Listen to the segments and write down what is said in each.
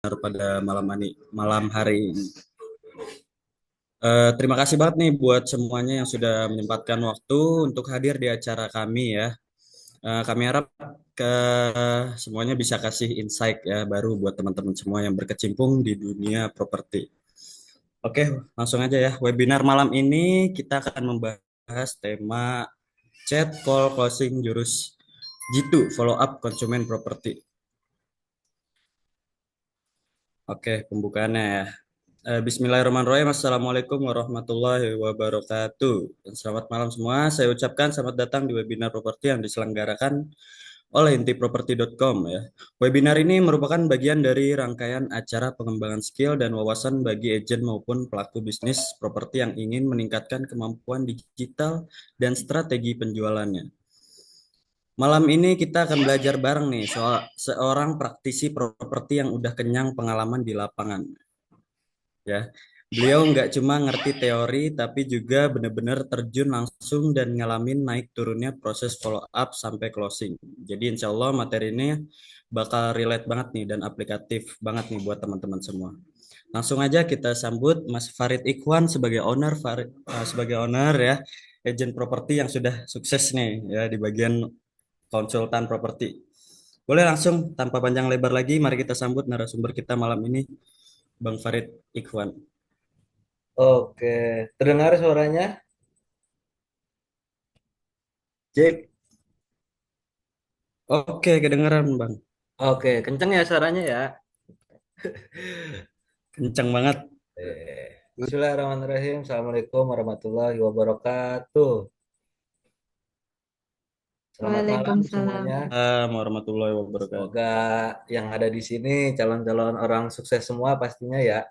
pada malam hari ini. Terima kasih banget nih buat semuanya yang sudah menyempatkan waktu untuk hadir di acara kami ya. Kami harap ke semuanya bisa kasih insight ya baru buat teman-teman semua yang berkecimpung di dunia properti. Oke, langsung aja ya. Webinar malam ini kita akan membahas tema chat call closing jurus G2 follow up konsumen properti. Oke, pembukaannya ya. Bismillahirrahmanirrahim. Assalamualaikum warahmatullahi wabarakatuh. Dan selamat malam semua. Saya ucapkan selamat datang di webinar properti yang diselenggarakan oleh intiproperty.com ya. Webinar ini merupakan bagian dari rangkaian acara pengembangan skill dan wawasan bagi agen maupun pelaku bisnis properti yang ingin meningkatkan kemampuan digital dan strategi penjualannya. Malam ini kita akan belajar bareng nih soal seorang praktisi properti yang udah kenyang pengalaman di lapangan ya. Beliau nggak cuma ngerti teori, tapi juga benar-benar terjun langsung dan ngalamin naik turunnya proses follow up sampai closing. Jadi insya Allah materi ini bakal relate banget nih dan aplikatif banget nih buat teman-teman semua. Langsung aja kita sambut Mas Farid Ikhwan sebagai owner ya, agent properti yang sudah sukses nih ya di bagian konsultan properti. Boleh langsung tanpa panjang lebar lagi, mari kita sambut narasumber kita malam ini, Bang Farid Ikhwan. Oke, terdengar suaranya? Cek. Oke, kedengeran Bang. Oke, kenceng ya suaranya ya. Kencang banget. Bismillahirrahmanirrahim. Assalamualaikum warahmatullahi wabarakatuh. Selamat malam Waalaikumsalam. semuanya. Assalamualaikum warahmatullahi wabarakatuh. Semoga yang ada di sini calon-calon orang sukses semua pastinya ya.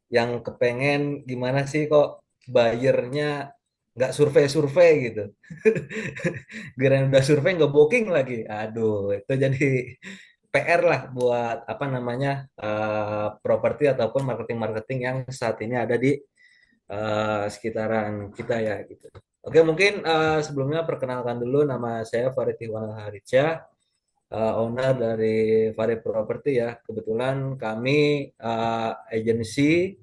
Yang kepengen gimana sih kok bayarnya nggak survei-survei gitu. Kirain udah survei nggak booking lagi. Aduh, itu jadi PR lah buat apa namanya properti ataupun marketing-marketing yang saat ini ada di sekitaran kita ya gitu. Oke, mungkin sebelumnya perkenalkan dulu nama saya Farid Iwan Haritja, owner dari Farid Property ya. Kebetulan kami agensi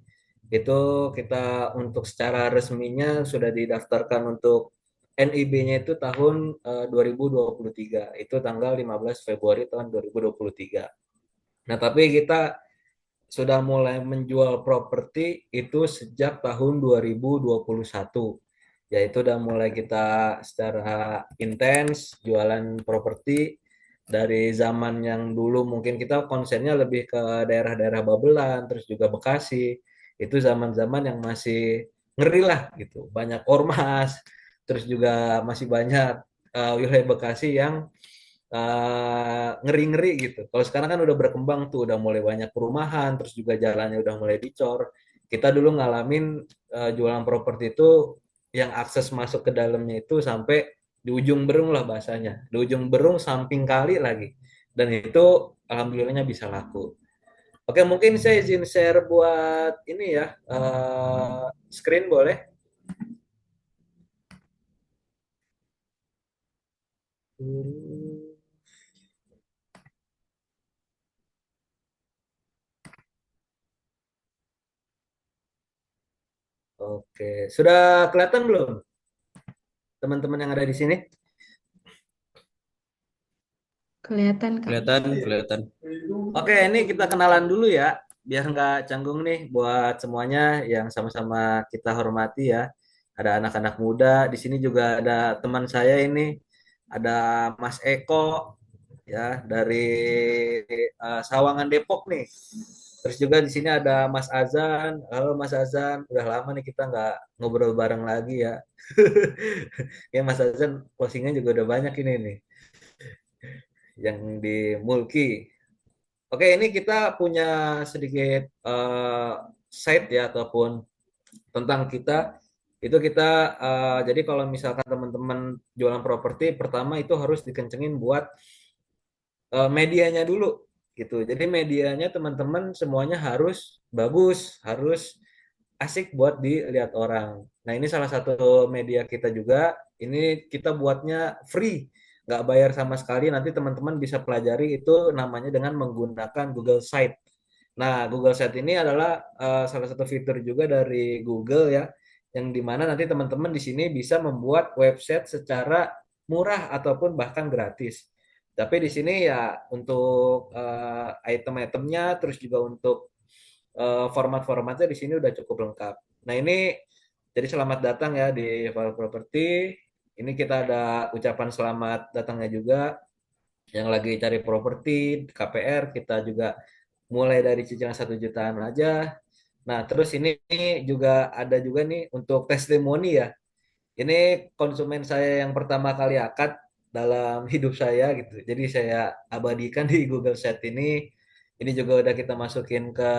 itu kita untuk secara resminya sudah didaftarkan untuk NIB-nya itu tahun 2023. Itu tanggal 15 Februari tahun 2023. Nah, tapi kita sudah mulai menjual properti itu sejak tahun 2021. Yaitu udah mulai kita secara intens jualan properti dari zaman yang dulu mungkin kita konsennya lebih ke daerah-daerah Babelan, terus juga Bekasi. Itu zaman-zaman yang masih ngeri lah gitu. Banyak ormas, terus juga masih banyak wilayah Bekasi yang ngeri-ngeri gitu. Kalau sekarang kan udah berkembang tuh, udah mulai banyak perumahan, terus juga jalannya udah mulai dicor. Kita dulu ngalamin jualan properti itu yang akses masuk ke dalamnya itu sampai di ujung berung lah bahasanya. Di ujung berung samping kali lagi. Dan itu alhamdulillahnya bisa laku. Oke, mungkin saya izin share buat ini ya, screen boleh? Oke, sudah kelihatan belum teman-teman yang ada di sini? Kelihatan, Kak. Kelihatan, kelihatan. Oke, ini kita kenalan dulu ya, biar nggak canggung nih buat semuanya yang sama-sama kita hormati ya. Ada anak-anak muda, di sini juga ada teman saya ini, ada Mas Eko ya dari Sawangan Depok nih. Terus juga di sini ada Mas Azan. Halo Mas Azan, udah lama nih kita nggak ngobrol bareng lagi ya. Ya Mas Azan, closingnya juga udah banyak ini nih, yang di Mulki. Oke, ini kita punya sedikit site ya ataupun tentang kita itu kita jadi kalau misalkan teman-teman jualan properti pertama itu harus dikencengin buat medianya dulu gitu. Jadi medianya teman-teman semuanya harus bagus, harus asik buat dilihat orang. Nah, ini salah satu media kita juga. Ini kita buatnya free, nggak bayar sama sekali. Nanti teman-teman bisa pelajari itu namanya dengan menggunakan Google Site. Nah, Google Set ini adalah salah satu fitur juga dari Google ya, yang dimana nanti teman-teman di sini bisa membuat website secara murah ataupun bahkan gratis. Tapi di sini ya untuk item-itemnya, terus juga untuk format-formatnya di sini udah cukup lengkap. Nah ini jadi selamat datang ya di Val Property. Ini kita ada ucapan selamat datangnya juga yang lagi cari properti KPR, kita juga mulai dari cicilan 1 jutaan aja. Nah, terus ini juga ada juga nih untuk testimoni ya. Ini konsumen saya yang pertama kali akad dalam hidup saya gitu. Jadi saya abadikan di Google Set ini. Ini juga udah kita masukin ke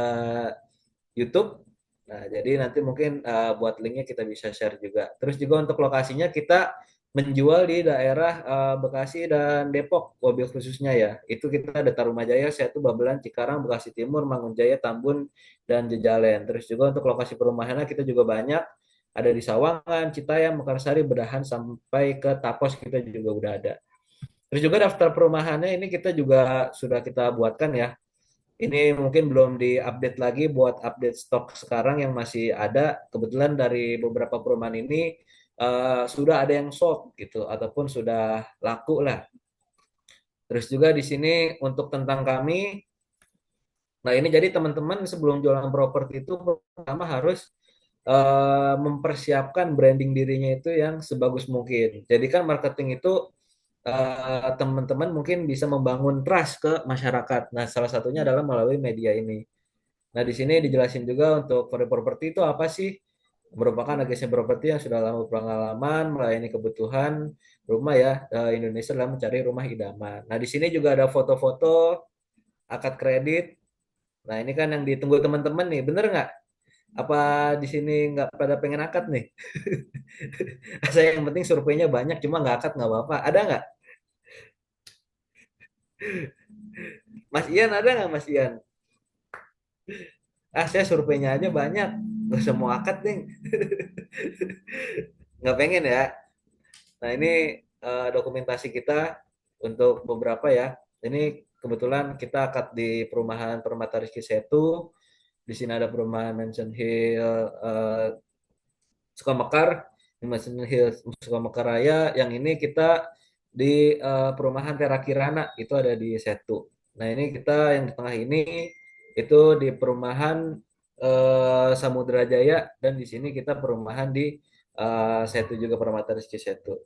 YouTube. Nah, jadi nanti mungkin buat linknya kita bisa share juga. Terus juga untuk lokasinya kita menjual di daerah Bekasi dan Depok, mobil khususnya ya. Itu kita ada Tarumajaya, Setu, Babelan, Cikarang, Bekasi Timur, Mangunjaya, Tambun, dan Jejalen. Terus juga untuk lokasi perumahannya kita juga banyak. Ada di Sawangan, Citayam, Mekarsari, Bedahan, sampai ke Tapos kita juga udah ada. Terus juga daftar perumahannya ini kita juga sudah kita buatkan ya. Ini mungkin belum diupdate lagi buat update stok sekarang yang masih ada. Kebetulan dari beberapa perumahan ini sudah ada yang sold gitu ataupun sudah laku lah. Terus juga di sini untuk tentang kami, nah ini jadi teman-teman sebelum jualan properti itu pertama harus mempersiapkan branding dirinya itu yang sebagus mungkin. Jadi kan marketing itu teman-teman mungkin bisa membangun trust ke masyarakat. Nah, salah satunya adalah melalui media ini. Nah, di sini dijelasin juga untuk for property itu apa sih? Merupakan agensi properti yang sudah lama berpengalaman melayani kebutuhan rumah ya Indonesia dalam mencari rumah idaman. Nah, di sini juga ada foto-foto akad kredit. Nah, ini kan yang ditunggu teman-teman nih, bener nggak? Apa di sini nggak pada pengen akad nih? Saya yang penting surveinya banyak, cuma nggak akad nggak apa-apa. Ada nggak? Mas Ian ada nggak Mas Ian? Ah, saya surveinya aja banyak. Gak usah mau akad nih. Nggak pengen ya. Nah, ini dokumentasi kita untuk beberapa ya. Ini kebetulan kita akad di perumahan Permata Rizky Setu. Di sini ada perumahan Mansion Hill Sukamekar, di Mansion Hill Sukamekar Raya. Yang ini kita di perumahan Tera Kirana itu ada di Setu. Nah, ini kita yang di tengah ini itu di perumahan Samudra Jaya dan di sini kita perumahan di Setu juga Permata Rizky Setu.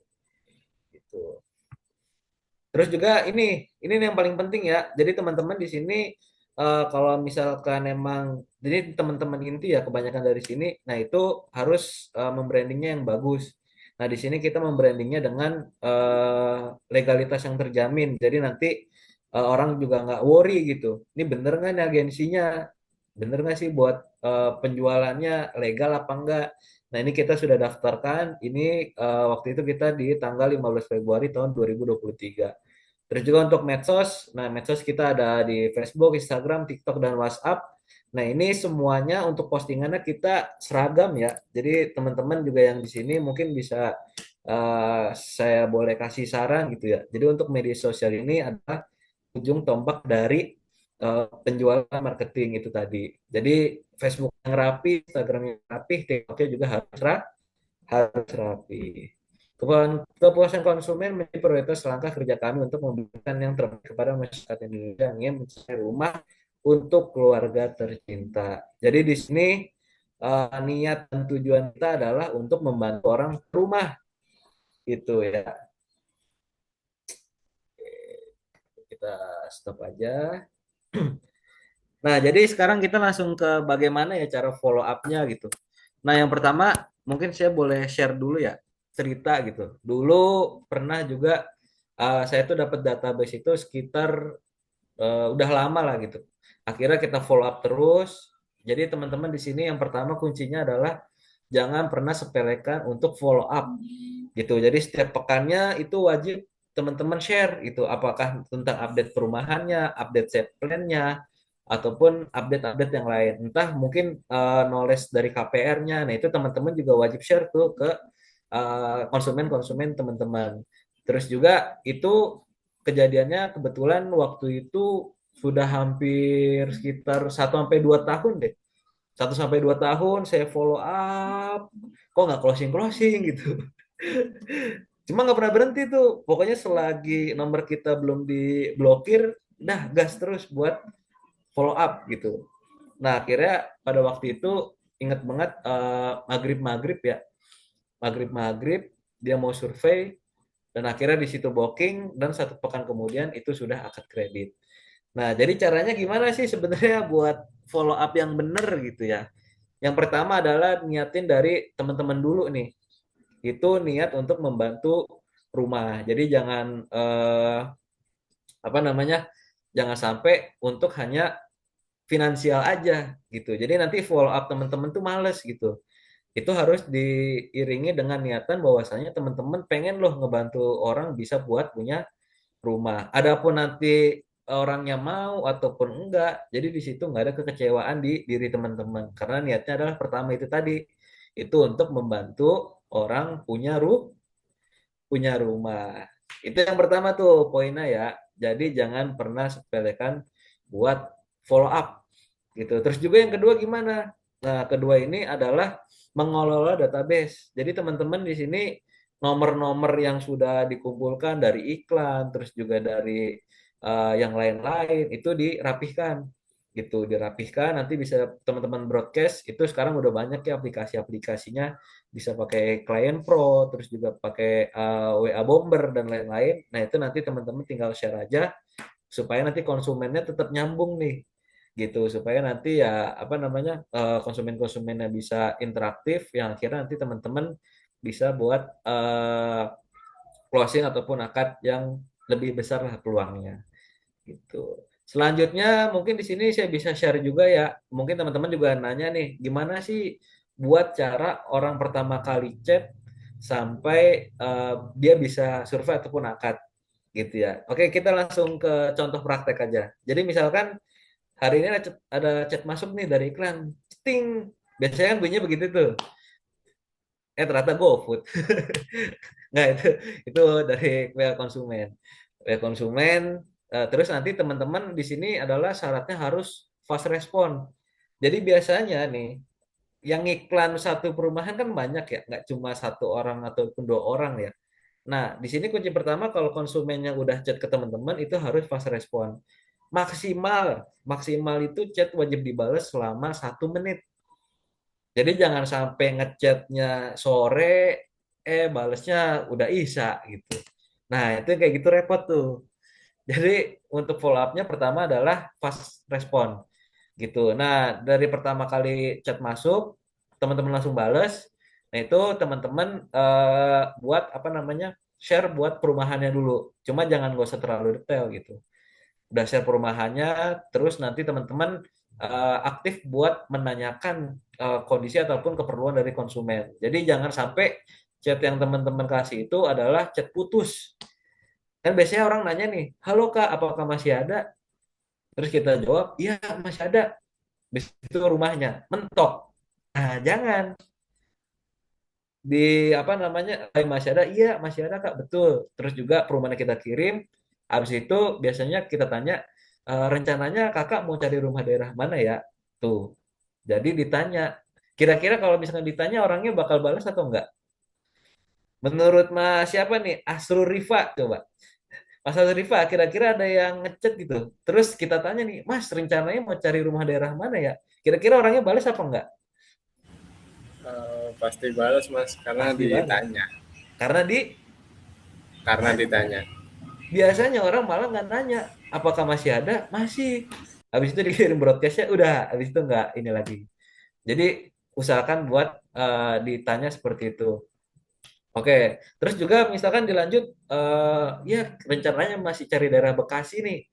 Gitu. Terus juga ini yang paling penting ya. Jadi teman-teman di sini kalau misalkan emang jadi teman-teman inti ya kebanyakan dari sini, nah itu harus membrandingnya yang bagus. Nah di sini kita membrandingnya dengan legalitas yang terjamin. Jadi nanti orang juga nggak worry gitu. Ini bener nggak nih agensinya? Bener nggak sih buat penjualannya legal apa enggak? Nah ini kita sudah daftarkan. Ini waktu itu kita di tanggal 15 Februari tahun 2023. Terus juga untuk medsos, nah medsos kita ada di Facebook, Instagram, TikTok, dan WhatsApp. Nah ini semuanya untuk postingannya kita seragam ya. Jadi teman-teman juga yang di sini mungkin bisa saya boleh kasih saran gitu ya. Jadi untuk media sosial ini adalah ujung tombak dari penjualan marketing itu tadi. Jadi Facebook yang rapi, Instagram yang rapi, TikToknya juga harus rapi. Kepuasan konsumen menjadi prioritas langkah kerja kami untuk memberikan yang terbaik kepada masyarakat Indonesia yang ingin mencari rumah untuk keluarga tercinta. Jadi di sini niat dan tujuan kita adalah untuk membantu orang rumah itu ya. Kita stop aja. Nah, jadi sekarang kita langsung ke bagaimana ya cara follow up-nya gitu. Nah, yang pertama mungkin saya boleh share dulu ya cerita gitu. Dulu pernah juga saya tuh dapat database itu sekitar udah lama lah gitu. Akhirnya kita follow up terus. Jadi teman-teman di sini yang pertama kuncinya adalah jangan pernah sepelekan untuk follow up gitu. Jadi setiap pekannya itu wajib teman-teman share itu apakah tentang update perumahannya, update set plan-nya ataupun update-update yang lain. Entah mungkin knowledge dari KPR-nya. Nah, itu teman-teman juga wajib share tuh ke konsumen-konsumen teman-teman. Terus juga itu kejadiannya kebetulan waktu itu sudah hampir sekitar 1 sampai 2 tahun deh. 1 sampai 2 tahun saya follow up, kok nggak closing closing gitu. Cuma nggak pernah berhenti tuh. Pokoknya selagi nomor kita belum diblokir, dah gas terus buat follow up gitu. Nah, akhirnya pada waktu itu ingat banget maghrib-maghrib ya. Maghrib-maghrib dia mau survei dan akhirnya di situ booking dan 1 pekan kemudian itu sudah akad kredit. Nah, jadi caranya gimana sih sebenarnya buat follow up yang benar gitu ya? Yang pertama adalah niatin dari teman-teman dulu nih. Itu niat untuk membantu rumah. Jadi jangan apa namanya? Jangan sampai untuk hanya finansial aja gitu. Jadi nanti follow up teman-teman tuh males gitu. Itu harus diiringi dengan niatan bahwasanya teman-teman pengen loh ngebantu orang bisa buat punya rumah. Adapun nanti orangnya mau ataupun enggak, jadi di situ nggak ada kekecewaan di diri teman-teman karena niatnya adalah pertama itu tadi, itu untuk membantu orang punya rumah. Itu yang pertama tuh poinnya ya. Jadi jangan pernah sepelekan buat follow up gitu. Terus juga yang kedua gimana? Nah, kedua ini adalah mengelola database. Jadi teman-teman di sini nomor-nomor yang sudah dikumpulkan dari iklan, terus juga dari yang lain-lain itu dirapihkan gitu, dirapihkan nanti bisa teman-teman broadcast. Itu sekarang udah banyak ya aplikasi-aplikasinya, bisa pakai Client Pro, terus juga pakai WA Bomber dan lain-lain. Nah, itu nanti teman-teman tinggal share aja supaya nanti konsumennya tetap nyambung nih gitu, supaya nanti ya apa namanya konsumen-konsumennya bisa interaktif yang akhirnya nanti teman-teman bisa buat closing ataupun akad yang lebih besar lah peluangnya gitu. Selanjutnya mungkin di sini saya bisa share juga ya, mungkin teman-teman juga nanya nih gimana sih buat cara orang pertama kali chat sampai dia bisa survei ataupun akad gitu ya. Oke, kita langsung ke contoh praktek aja. Jadi misalkan hari ini ada chat masuk nih dari iklan, ting, biasanya kan bunyinya begitu tuh. Ternyata GoFood. Nah, itu dari WA konsumen. WA konsumen, terus nanti teman-teman di sini adalah syaratnya harus fast respon. Jadi biasanya nih, yang iklan satu perumahan kan banyak ya, nggak cuma 1 orang ataupun 2 orang ya. Nah, di sini kunci pertama kalau konsumennya udah chat ke teman-teman itu harus fast respon. Maksimal, maksimal itu chat wajib dibalas selama 1 menit. Jadi jangan sampai ngechatnya sore, balesnya udah isya gitu. Nah, itu kayak gitu repot tuh. Jadi untuk follow up-nya pertama adalah fast respon gitu. Nah, dari pertama kali chat masuk, teman-teman langsung bales. Nah, itu teman-teman buat apa namanya? Share buat perumahannya dulu. Cuma jangan gak usah terlalu detail gitu. Udah share perumahannya, terus nanti teman-teman aktif buat menanyakan kondisi ataupun keperluan dari konsumen. Jadi jangan sampai chat yang teman-teman kasih itu adalah chat putus. Kan biasanya orang nanya nih, halo Kak, apakah masih ada? Terus kita jawab, iya masih ada. Di situ rumahnya, mentok. Nah, jangan di apa namanya, masih ada, iya masih ada Kak, betul. Terus juga perumahan yang kita kirim, habis itu biasanya kita tanya, rencananya Kakak mau cari rumah daerah mana ya? Tuh. Jadi ditanya, kira-kira kalau misalkan ditanya orangnya bakal balas atau enggak? Menurut Mas siapa nih? Asrul Rifa coba. Mas Asrul Rifa, kira-kira ada yang ngechat gitu. Terus kita tanya nih, Mas rencananya mau cari rumah daerah mana ya? Kira-kira orangnya balas apa enggak? Pasti balas mas karena Pasti balas. ditanya. Karena Karena ditanya. biasanya orang malah nggak nanya, apakah masih ada? Masih. Habis itu dikirim broadcastnya, udah. Habis itu nggak ini lagi. Jadi usahakan buat ditanya seperti itu. Oke, terus juga misalkan dilanjut, ya rencananya masih cari daerah Bekasi nih,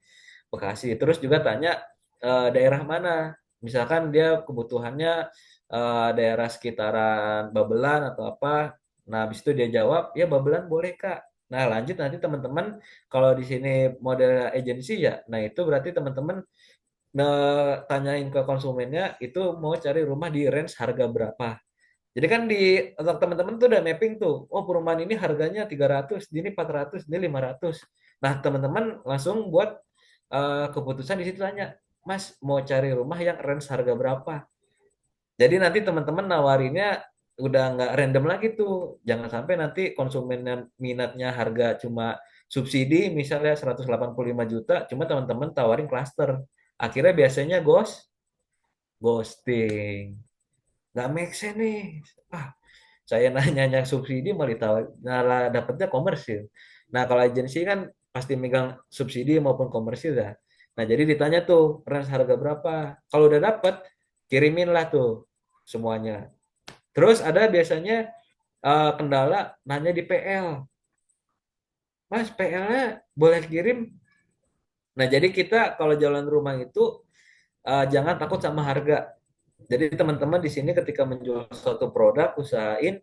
Bekasi. Terus juga tanya daerah mana. Misalkan dia kebutuhannya daerah sekitaran Babelan atau apa. Nah, habis itu dia jawab, ya Babelan boleh Kak. Nah, lanjut nanti teman-teman kalau di sini model agensi ya. Nah, itu berarti teman-teman tanyain ke konsumennya itu mau cari rumah di range harga berapa. Jadi kan di otak teman-teman tuh udah mapping tuh. Oh, perumahan ini harganya 300, ini 400, ini 500. Nah, teman-teman langsung buat keputusan di situ tanya, Mas mau cari rumah yang range harga berapa? Jadi nanti teman-teman nawarinnya udah nggak random lagi tuh. Jangan sampai nanti konsumen yang minatnya harga cuma subsidi misalnya 185 juta, cuma teman-teman tawarin klaster. Akhirnya biasanya ghosting. Nggak make sense nih. Ah, saya nanya subsidi malah dapetnya komersil. Nah, kalau agensi kan pasti megang subsidi maupun komersil ya. Nah, jadi ditanya tuh range harga berapa. Kalau udah dapet, kirimin lah tuh semuanya. Terus ada biasanya kendala nanya di PL. Mas, PL-nya boleh kirim? Nah, jadi kita kalau jalan rumah itu jangan takut sama harga. Jadi teman-teman di sini ketika menjual suatu produk, usahain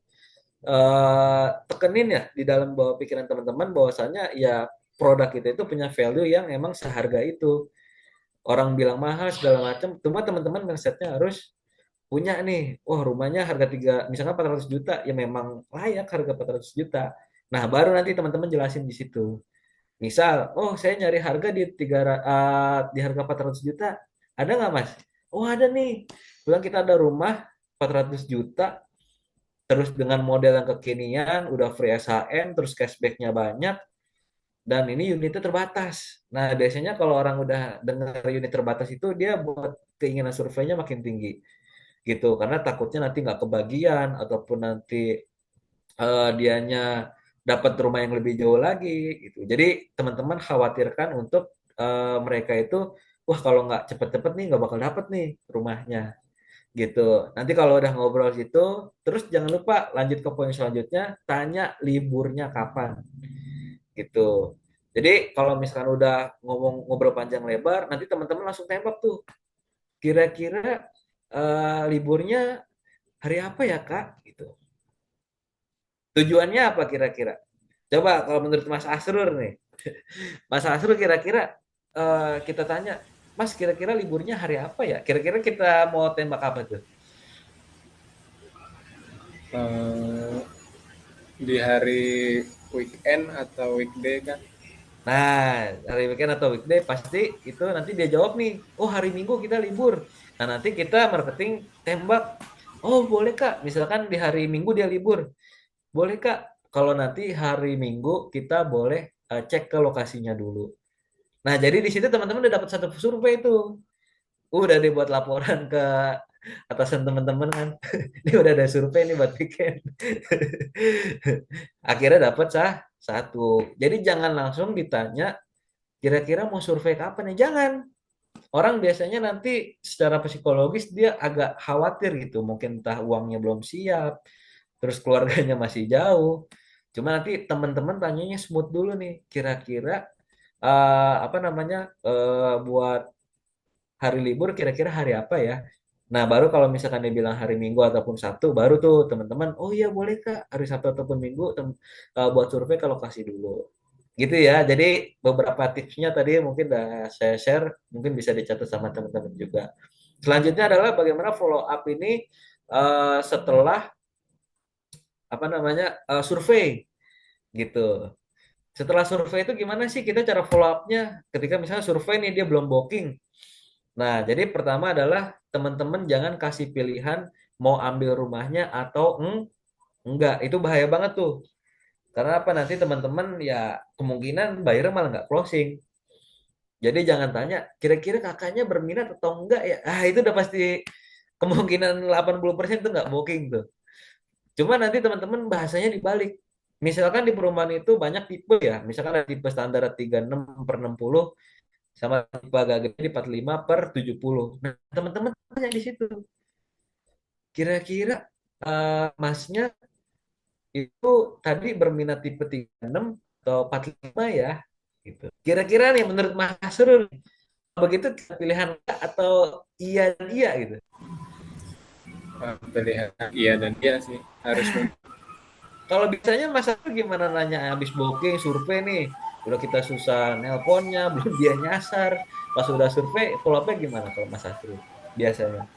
tekenin ya di dalam bawah pikiran teman-teman bahwasanya ya produk itu punya value yang emang seharga itu. Orang bilang mahal segala macam, cuma teman-teman mindsetnya harus punya nih, wah rumahnya harga misalkan 400 juta, ya memang layak harga 400 juta. Nah, baru nanti teman-teman jelasin di situ. Misal, oh saya nyari harga di harga 400 juta, ada nggak Mas? Oh ada nih. Bilang kita ada rumah 400 juta, terus dengan model yang kekinian, udah free SHM, terus cashbacknya banyak, dan ini unitnya terbatas. Nah, biasanya kalau orang udah dengar unit terbatas itu, dia buat keinginan surveinya makin tinggi gitu, karena takutnya nanti nggak kebagian ataupun nanti dianya dapat rumah yang lebih jauh lagi gitu. Jadi teman-teman khawatirkan untuk mereka itu, wah kalau nggak cepet-cepet nih nggak bakal dapet nih rumahnya gitu. Nanti kalau udah ngobrol gitu, terus jangan lupa lanjut ke poin selanjutnya, tanya liburnya kapan gitu. Jadi kalau misalkan udah ngomong ngobrol panjang lebar, nanti teman-teman langsung tembak tuh. Kira-kira liburnya hari apa ya Kak? Gitu. Tujuannya apa kira-kira? Coba kalau menurut Mas Asrur nih, Mas Asrur kira-kira kita tanya, Mas kira-kira liburnya hari apa ya? Kira-kira kita mau tembak apa tuh? Eh, di hari weekend atau weekday kan? Nah, hari weekend atau weekday pasti itu nanti dia jawab nih, oh hari Minggu kita libur. Nah, nanti kita marketing tembak, oh boleh Kak, misalkan di hari Minggu dia libur. Boleh Kak, kalau nanti hari Minggu kita boleh cek ke lokasinya dulu. Nah, jadi di situ teman-teman udah dapat satu survei itu. Udah dibuat laporan ke atasan teman-teman kan. Ini udah ada survei nih buat weekend. Akhirnya dapat satu. Jadi jangan langsung ditanya kira-kira mau survei kapan ya. Jangan. Orang biasanya nanti secara psikologis dia agak khawatir gitu. Mungkin entah uangnya belum siap, terus keluarganya masih jauh. Cuma nanti teman-teman tanyanya smooth dulu nih. Kira-kira apa namanya buat hari libur kira-kira hari apa ya? Nah, baru kalau misalkan dia bilang hari Minggu ataupun Sabtu, baru tuh teman-teman, oh iya boleh Kak, hari Sabtu ataupun Minggu buat survei ke lokasi dulu. Gitu ya. Jadi beberapa tipsnya tadi mungkin udah saya share, mungkin bisa dicatat sama teman-teman juga. Selanjutnya adalah bagaimana follow up ini setelah apa namanya survei gitu. Setelah survei itu gimana sih kita cara follow up-nya ketika misalnya survei nih dia belum booking. Nah, jadi pertama adalah teman-teman jangan kasih pilihan mau ambil rumahnya atau enggak. Itu bahaya banget tuh. Karena apa nanti teman-teman ya kemungkinan bayarnya malah nggak closing. Jadi jangan tanya, kira-kira kakaknya berminat atau enggak ya. Ah, itu udah pasti kemungkinan 80% tuh nggak booking tuh. Cuma nanti teman-teman bahasanya dibalik. Misalkan di perumahan itu banyak tipe ya. Misalkan ada tipe standar 36/60 sama tipe agak gede di 45/70. Nah, teman-teman tanya di situ. Kira-kira masnya itu tadi berminat tipe 36 atau 45 ya? Gitu. Kira-kira nih menurut Mas Surul, begitu pilihan atau iya dan iya gitu. Pilihan iya dan iya sih harus Kalau biasanya Mas Surul gimana nanya habis booking survei nih? Udah kita susah nelponnya, belum dia nyasar. Pas udah survei, follow up-nya gimana kalau Mas Surul? Biasanya.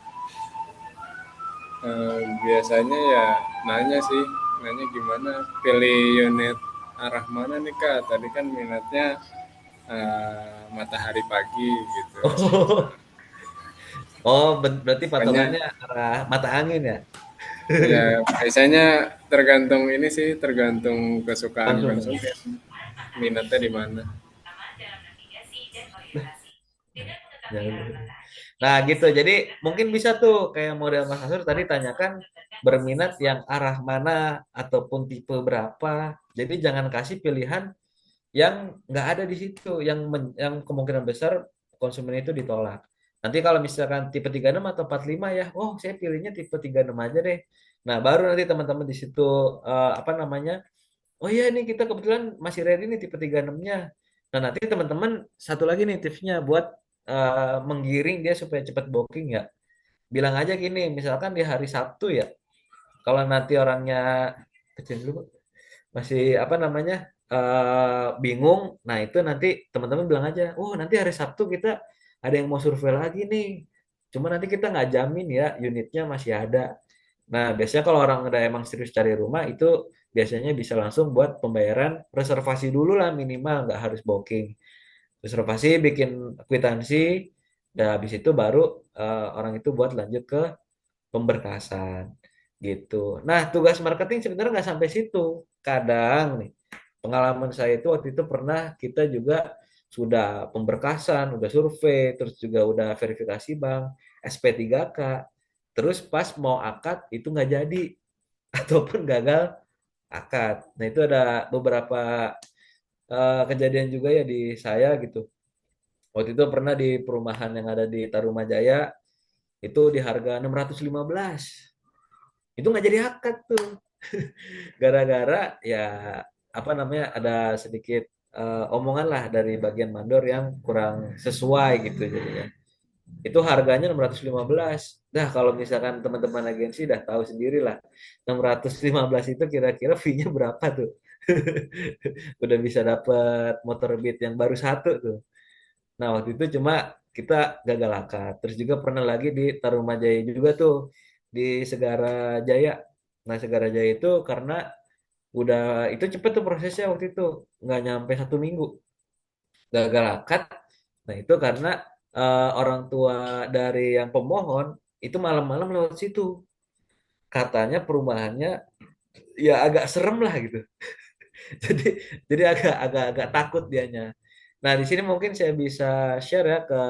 biasanya ya nanya sih, nanya gimana pilih unit arah mana nih Kak? Tadi kan minatnya matahari pagi gitu. Oh, oh berarti Pokoknya patokannya arah mata angin ya? ya biasanya tergantung ini sih, tergantung kesukaan Konsumen. konsumen, minatnya di mana. Ya. Nah gitu, jadi mungkin bisa tuh kayak model Mas Asur tadi tanyakan berminat yang arah mana ataupun tipe berapa. Jadi jangan kasih pilihan yang nggak ada di situ, yang kemungkinan besar konsumen itu ditolak. Nanti kalau misalkan tipe 36 atau 45 ya, oh saya pilihnya tipe 36 aja deh. Nah baru nanti teman-teman di situ apa namanya, oh iya nih kita kebetulan masih ready nih tipe 36-nya. Nah nanti teman-teman satu lagi nih tipsnya buat menggiring dia supaya cepat booking ya. Bilang aja gini, misalkan di hari Sabtu ya, kalau nanti orangnya kecil dulu masih apa namanya bingung, nah itu nanti teman-teman bilang aja, oh nanti hari Sabtu kita ada yang mau survei lagi nih. Cuma nanti kita nggak jamin ya unitnya masih ada. Nah biasanya kalau orang udah emang serius cari rumah itu biasanya bisa langsung buat pembayaran reservasi dulu lah minimal, nggak harus booking. Reservasi, bikin kwitansi, dan habis itu baru orang itu buat lanjut ke pemberkasan gitu. Nah, tugas marketing sebenarnya nggak sampai situ. Kadang nih, pengalaman saya itu waktu itu pernah kita juga sudah pemberkasan, udah survei, terus juga udah verifikasi bank, SP3K. Terus pas mau akad itu nggak jadi ataupun gagal akad. Nah, itu ada beberapa kejadian juga ya di saya gitu. Waktu itu pernah di perumahan yang ada di Tarumajaya itu di harga 615. Itu nggak jadi akad tuh. Gara-gara ya apa namanya ada sedikit omongan lah dari bagian mandor yang kurang sesuai gitu jadinya. Itu harganya 615. Nah, kalau misalkan teman-teman agensi udah tahu sendiri lah. 615 itu kira-kira fee-nya berapa tuh? Udah bisa dapat motor Beat yang baru satu tuh. Nah, waktu itu cuma kita gagal akad. Terus juga pernah lagi di Tarumajaya juga tuh di Segara Jaya. Nah, Segara Jaya itu karena udah itu cepet tuh prosesnya waktu itu nggak nyampe 1 minggu gagal akad. Nah, itu karena orang tua dari yang pemohon itu malam-malam lewat situ. Katanya perumahannya ya agak serem lah gitu. Jadi jadi agak takut dianya. Nah, di sini mungkin saya bisa share ya ke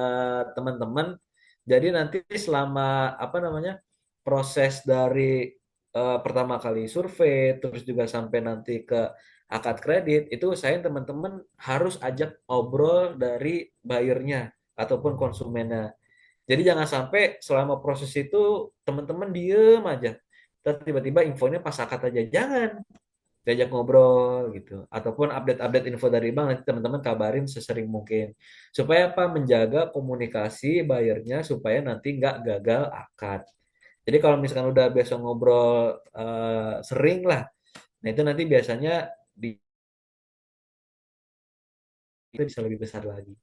teman-teman. Jadi nanti selama apa namanya proses dari pertama kali survei, terus juga sampai nanti ke akad kredit, itu saya teman-teman harus ajak obrol dari buyernya ataupun konsumennya. Jadi jangan sampai selama proses itu teman-teman diem aja. Terus tiba-tiba infonya pas akad aja. Jangan diajak ngobrol gitu ataupun update-update info dari bank nanti teman-teman kabarin sesering mungkin supaya apa menjaga komunikasi bayarnya supaya nanti nggak gagal akad. Jadi kalau misalkan udah biasa ngobrol sering lah, nah itu nanti biasanya di itu bisa lebih besar lagi.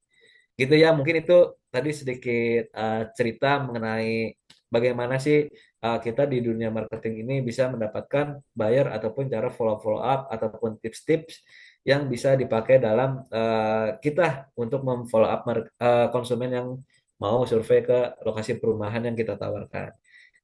Gitu ya, mungkin itu tadi sedikit cerita mengenai bagaimana sih kita di dunia marketing ini bisa mendapatkan buyer ataupun cara follow up ataupun tips-tips yang bisa dipakai dalam kita untuk memfollow up konsumen yang mau survei ke lokasi perumahan yang kita tawarkan.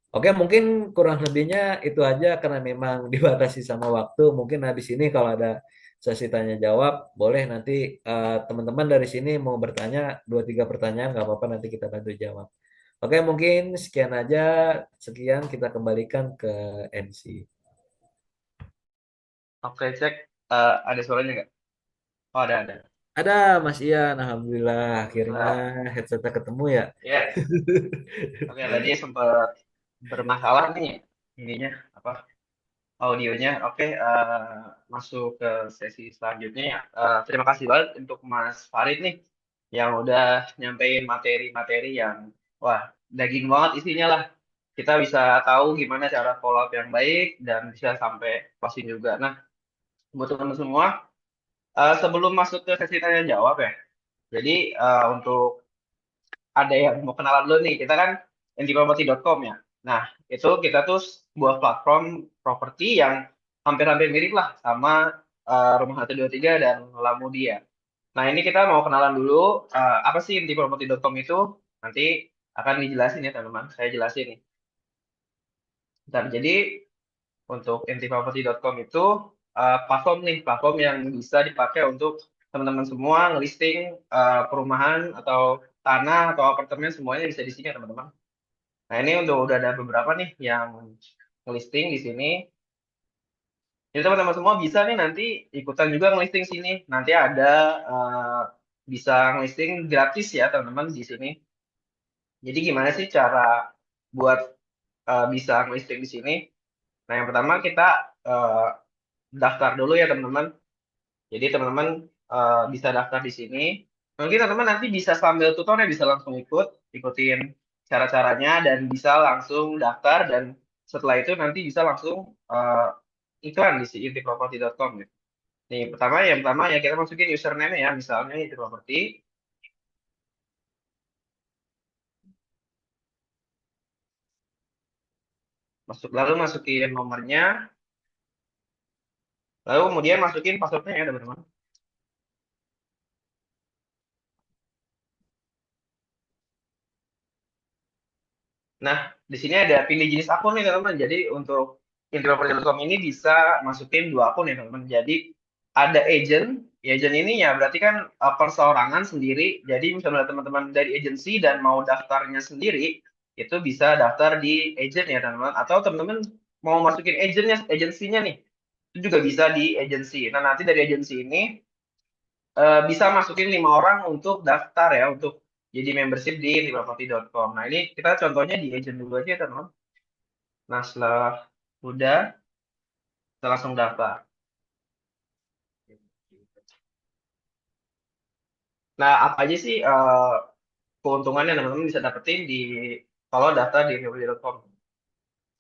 Oke, mungkin kurang lebihnya itu aja karena memang dibatasi sama waktu. Mungkin habis ini kalau ada sesi tanya jawab, boleh nanti teman-teman dari sini mau bertanya 2-3 pertanyaan, nggak apa-apa nanti kita bantu jawab. Oke, mungkin sekian aja. Sekian kita kembalikan ke MC. Oke, cek. Ada suaranya nggak? Oh, ada. Ada Mas Ian, Alhamdulillah akhirnya Nah, headsetnya ketemu ya. ya. Oke, tadi sempat bermasalah nih ininya apa audionya. Oke, masuk ke sesi selanjutnya ya. Terima kasih banget untuk Mas Farid nih yang udah nyampein materi-materi yang wah daging banget isinya lah. Kita bisa tahu gimana cara follow up yang baik dan bisa sampai closing juga. Nah, buat teman-teman semua, sebelum masuk ke sesi tanya jawab ya. Jadi untuk ada yang mau kenalan dulu nih, kita kan antiproperty.com ya. Nah, itu kita tuh sebuah platform properti yang hampir-hampir mirip lah sama Rumah 123 dan Lamudia. Nah, ini kita mau kenalan dulu apa sih intiproperty.com itu? Nanti akan dijelasin ya, teman-teman. Saya jelasin nih. Bentar, jadi untuk intiproperty.com itu platform yang bisa dipakai untuk teman-teman semua ngelisting perumahan atau tanah atau apartemen semuanya bisa di sini ya, teman-teman. Nah, ini udah ada beberapa nih yang ngelisting di sini. Jadi teman-teman semua bisa nih nanti ikutan juga ngelisting sini. Nanti ada eh, bisa ngelisting gratis ya, teman-teman, di sini. Jadi gimana sih cara buat bisa ngelisting di sini? Nah, yang pertama kita eh, daftar dulu ya, teman-teman. Jadi teman-teman bisa daftar di sini. Mungkin teman-teman nanti bisa sambil tutornya bisa langsung ikutin cara-caranya dan bisa langsung daftar dan setelah itu nanti bisa langsung iklan di si intiproperty.com ya. Nih, yang pertama ya kita masukin username ya, misalnya intiproperty. Lalu masukin nomornya, lalu kemudian masukin passwordnya ya, teman-teman. Nah, di sini ada pilih jenis akun nih, teman-teman. Jadi untuk intiproperty.com ini bisa masukin 2 akun ya, teman-teman. Jadi ada agent ini ya berarti kan perseorangan sendiri. Jadi misalnya teman-teman dari agensi dan mau daftarnya sendiri, itu bisa daftar di agent ya, teman-teman. Atau teman-teman mau masukin agensinya nih, itu juga bisa di agensi. Nah, nanti dari agensi ini bisa masukin 5 orang untuk daftar ya, untuk jadi membership di liverproperty.com. Nah, ini kita contohnya di agent dulu aja, teman-teman. Nah, setelah udah, kita langsung daftar. Nah, apa aja sih keuntungannya teman-teman bisa dapetin di kalau daftar di liverproperty.com?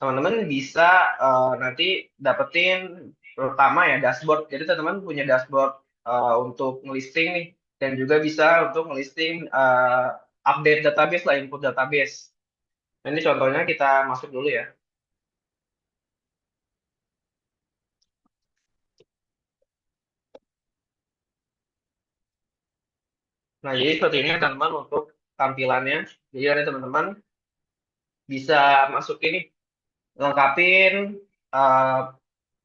Teman-teman bisa nanti dapetin pertama ya dashboard. Jadi teman-teman punya dashboard untuk ngelisting nih dan juga bisa untuk ngelisting update database lah, input database. Nah, ini contohnya kita masuk dulu ya. Nah, jadi seperti ini teman-teman untuk tampilannya. Jadi ada teman-teman bisa masuk ini, lengkapin, uh,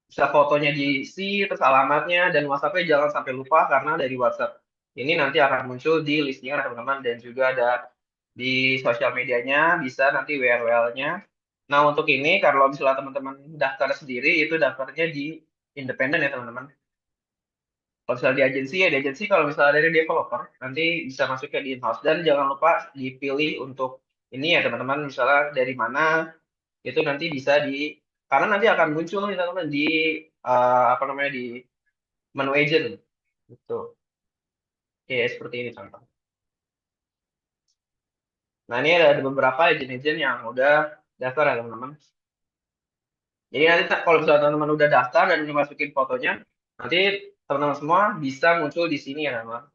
bisa fotonya diisi, terus alamatnya, dan WhatsApp-nya jangan sampai lupa karena dari WhatsApp ini nanti akan muncul di listingan teman-teman, dan juga ada di sosial medianya, bisa nanti URL-nya. Nah, untuk ini, kalau misalnya teman-teman daftar sendiri, itu daftarnya di independen ya, teman-teman. Kalau misalnya di agensi ya di agensi, kalau misalnya dari developer nanti bisa masuk ke di in-house dan jangan lupa dipilih untuk ini ya, teman-teman, misalnya dari mana itu nanti bisa di karena nanti akan muncul nih, teman-teman, di apa namanya di menu agent gitu. Oke, seperti ini contoh. Nah, ini ada beberapa agent-agent yang udah daftar ya, teman-teman. Jadi nanti kalau misalnya teman-teman udah daftar dan udah masukin fotonya, nanti teman-teman semua bisa muncul di sini ya, teman-teman.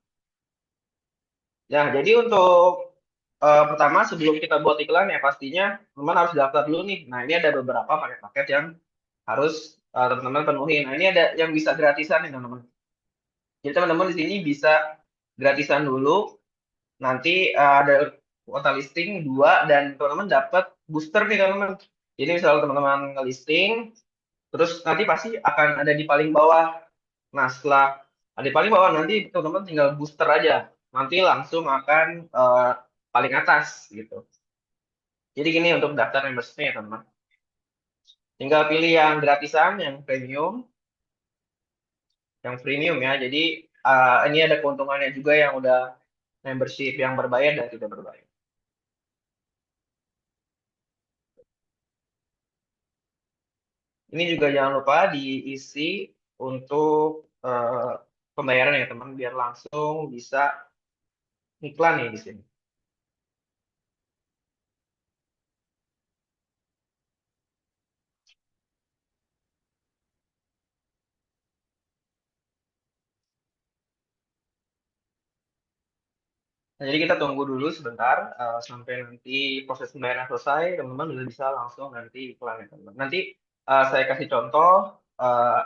Ya, jadi untuk pertama sebelum kita buat iklan ya pastinya teman harus daftar dulu nih. Nah, ini ada beberapa paket-paket yang harus teman-teman penuhi. Nah, ini ada yang bisa gratisan nih, teman-teman. Jadi teman-teman di sini bisa gratisan dulu. Nanti ada kuota listing 2 dan teman-teman dapat booster nih, teman-teman. Jadi misalnya teman-teman ngelisting, terus nanti pasti akan ada di paling bawah. Nah, setelah ada di paling bawah nanti teman-teman tinggal booster aja. Nanti langsung akan paling atas gitu. Jadi gini untuk daftar membership ya, teman-teman. Tinggal pilih yang gratisan, yang premium ya. Jadi ini ada keuntungannya juga yang udah membership yang berbayar dan tidak berbayar. Ini juga jangan lupa diisi untuk pembayaran ya, teman, biar langsung bisa iklan nih di sini. Nah, jadi kita tunggu dulu sebentar sampai nanti proses pembayaran selesai, teman-teman udah bisa langsung nanti iklan ya, teman-teman. Nanti saya kasih contoh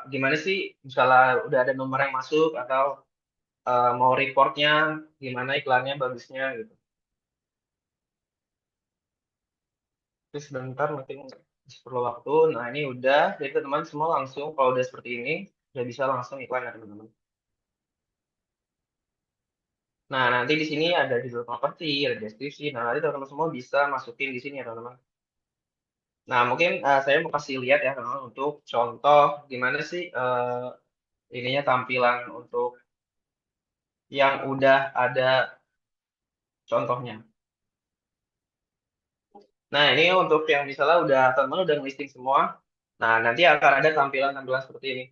gimana sih misalnya udah ada nomor yang masuk atau mau reportnya gimana iklannya bagusnya gitu. Terus sebentar mungkin perlu waktu. Nah ini udah, jadi teman-teman semua langsung kalau udah seperti ini udah bisa langsung iklan ya teman-teman. Nah nanti di sini ada digital property, ada deskripsi. Nah nanti teman-teman semua bisa masukin di sini ya teman-teman. Nah mungkin saya mau kasih lihat ya teman-teman untuk contoh gimana sih ininya tampilan untuk yang udah ada contohnya. Nah ini untuk yang misalnya udah teman-teman udah listing semua. Nah nanti akan ada tampilan-tampilan seperti ini.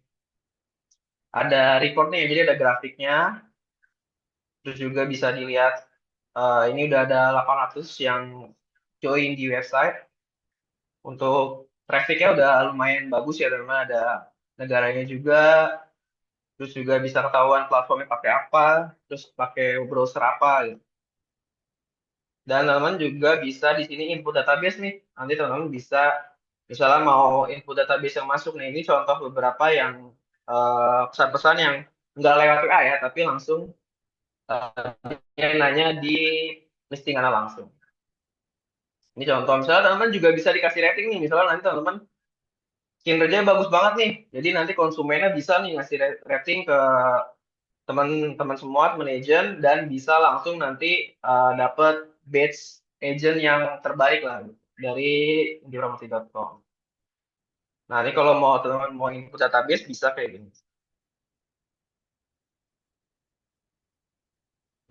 Ada reportnya, jadi ada grafiknya. Terus juga bisa dilihat ini udah ada 800 yang join di website. Untuk trafficnya udah lumayan bagus ya teman-teman. Ada negaranya juga. Terus juga bisa ketahuan platformnya pakai apa. Terus pakai browser apa gitu. Dan teman-teman juga bisa di sini input database nih. Nanti teman-teman bisa misalnya mau input database yang masuk. Nah ini contoh beberapa yang pesan-pesan yang nggak lewat WA ya, tapi langsung dia nanya di listing Anda langsung. Ini contoh, misalnya teman-teman juga bisa dikasih rating nih, misalnya nanti teman-teman kinerjanya bagus banget nih, jadi nanti konsumennya bisa nih ngasih rating ke teman-teman semua, teman agent, dan bisa langsung nanti dapat badge agent yang terbaik lah dari indieproperty.com. Nah ini kalau mau teman-teman mau input database bisa kayak gini.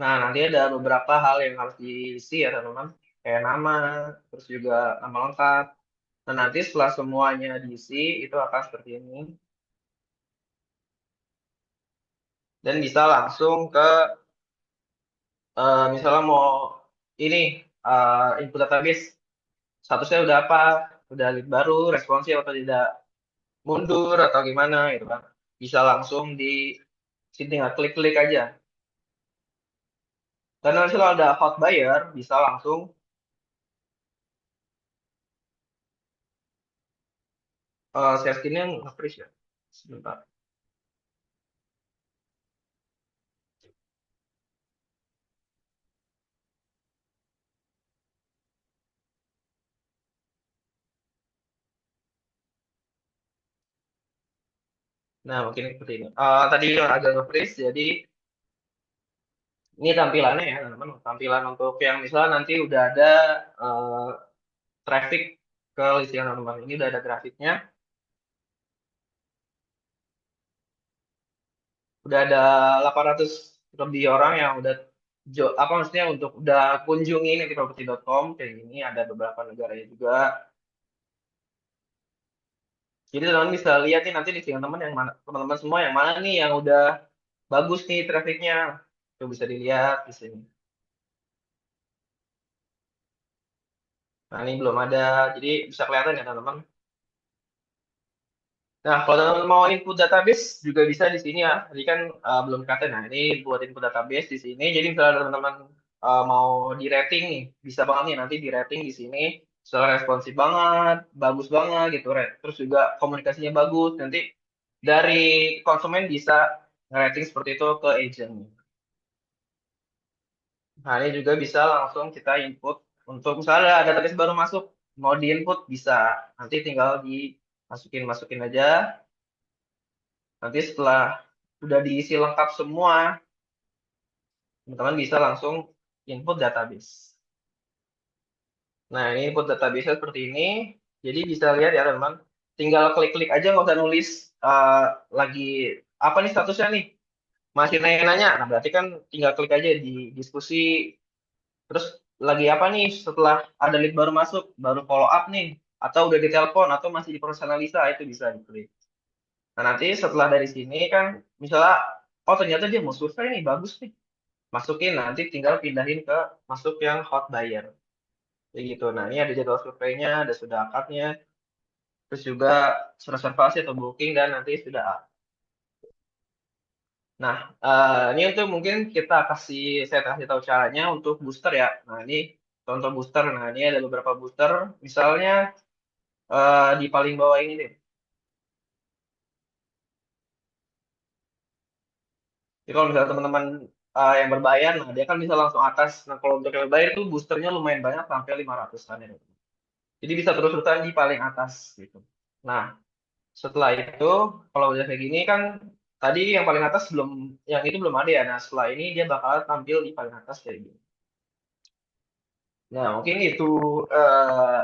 Nah nanti ada beberapa hal yang harus diisi ya teman-teman, kayak nama, terus juga nama lengkap. Nah, nanti setelah semuanya diisi, itu akan seperti ini. Dan bisa langsung ke, misalnya mau ini, input database. Statusnya udah apa? Udah lead baru, responsif atau tidak mundur, atau gimana gitu kan. Bisa langsung di sini tinggal klik-klik aja. Dan nanti kalau ada hot buyer, bisa langsung, share screen-nya nge-freeze ya. Sebentar. Nah, mungkin seperti ini. Tadi agak nge-freeze, jadi ini tampilannya ya, teman-teman. Tampilan untuk yang misalnya nanti udah ada eh, traffic ke listingan teman-teman. Ini udah ada grafiknya. Udah ada 800 lebih orang yang udah apa maksudnya untuk udah kunjungi property.com kayak gini. Ada beberapa negaranya juga. Jadi teman-teman bisa lihat nih nanti listingan teman yang mana, teman-teman semua yang mana nih yang udah bagus nih trafficnya. Itu bisa dilihat di sini. Nah ini belum ada, jadi bisa kelihatan ya teman-teman. Nah, kalau teman-teman mau input database juga bisa di sini ya. Tadi kan belum kata. Nah, ini buat input database di sini. Jadi misalnya teman-teman mau di rating nih, bisa banget nih nanti di rating di sini. Setelah responsif banget, bagus banget gitu, terus juga komunikasinya bagus. Nanti dari konsumen bisa rating seperti itu ke agent. Nah, ini juga bisa langsung kita input untuk misalnya ada database baru masuk, mau di input bisa. Nanti tinggal dimasukin aja. Nanti setelah udah diisi lengkap semua, teman-teman bisa langsung input database. Nah, ini input database seperti ini. Jadi bisa lihat ya teman-teman. Tinggal klik-klik aja, nggak usah nulis lagi apa nih statusnya nih. Masih nanya-nanya. Nah, berarti kan tinggal klik aja di diskusi. Terus lagi apa nih setelah ada lead baru masuk, baru follow up nih. Atau udah ditelepon, atau masih di proses analisa, itu bisa diklik. Nah, nanti setelah dari sini kan, misalnya, oh ternyata dia mau survei nih, bagus nih. Masukin, nanti tinggal pindahin ke masuk yang hot buyer. Kayak gitu. Nah, ini ada jadwal surveinya, ada sudah akadnya, terus juga reservasi atau booking, dan nanti sudah. Nah, ini untuk mungkin saya kasih tahu caranya untuk booster ya. Nah, ini contoh booster. Nah, ini ada beberapa booster. Misalnya di paling bawah ini, deh. Jadi kalau misalnya teman-teman yang berbayar, nah dia kan bisa langsung atas. Nah kalau untuk yang berbayar itu boosternya lumayan banyak sampai 500-an ya. Jadi bisa terus-terusan di paling atas gitu. Nah setelah itu kalau udah kayak gini kan tadi yang paling atas belum, yang itu belum ada ya. Nah setelah ini dia bakal tampil di paling atas kayak gini. Nah mungkin itu eh,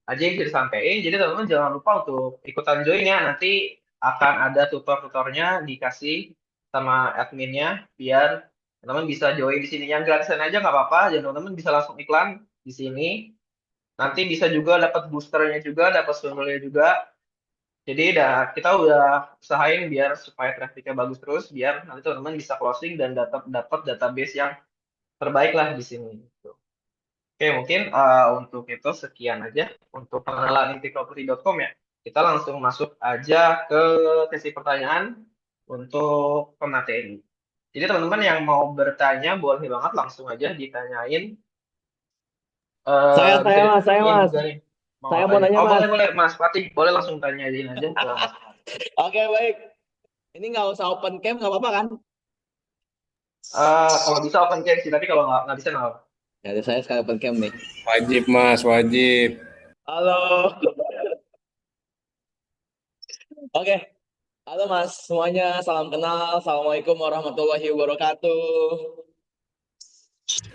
aja yang bisa disampaikan. Jadi teman-teman jangan lupa untuk ikutan join ya. Nanti akan ada tutor-tutornya dikasih sama adminnya biar teman-teman bisa join di sini. Yang gratisan aja nggak apa-apa. Dan teman-teman bisa langsung iklan di sini. Nanti bisa juga dapat boosternya juga, dapat sumbernya juga. Jadi kita udah usahain biar supaya trafficnya bagus terus, biar nanti teman-teman bisa closing dan dapat database yang terbaik lah di sini. Gitu. Oke, mungkin untuk itu sekian aja untuk pengenalan intiproperty.com ya. Kita langsung masuk aja ke sesi pertanyaan untuk pemateri. Jadi teman-teman yang mau bertanya boleh banget langsung aja ditanyain. Bisa Saya ditanyain mas, juga nih. Mau saya apa mau aja? nanya Oh mas. boleh Mas Fatih, boleh langsung tanyain aja ke Mas Fatih. Oke baik, ini nggak usah open cam nggak apa-apa kan? Kalau bisa open cam sih, tapi kalau nggak bisa nggak apa. Jadi saya sekali open cam nih. Wajib Mas, wajib. Halo, oke, halo mas semuanya, salam kenal, assalamualaikum warahmatullahi wabarakatuh.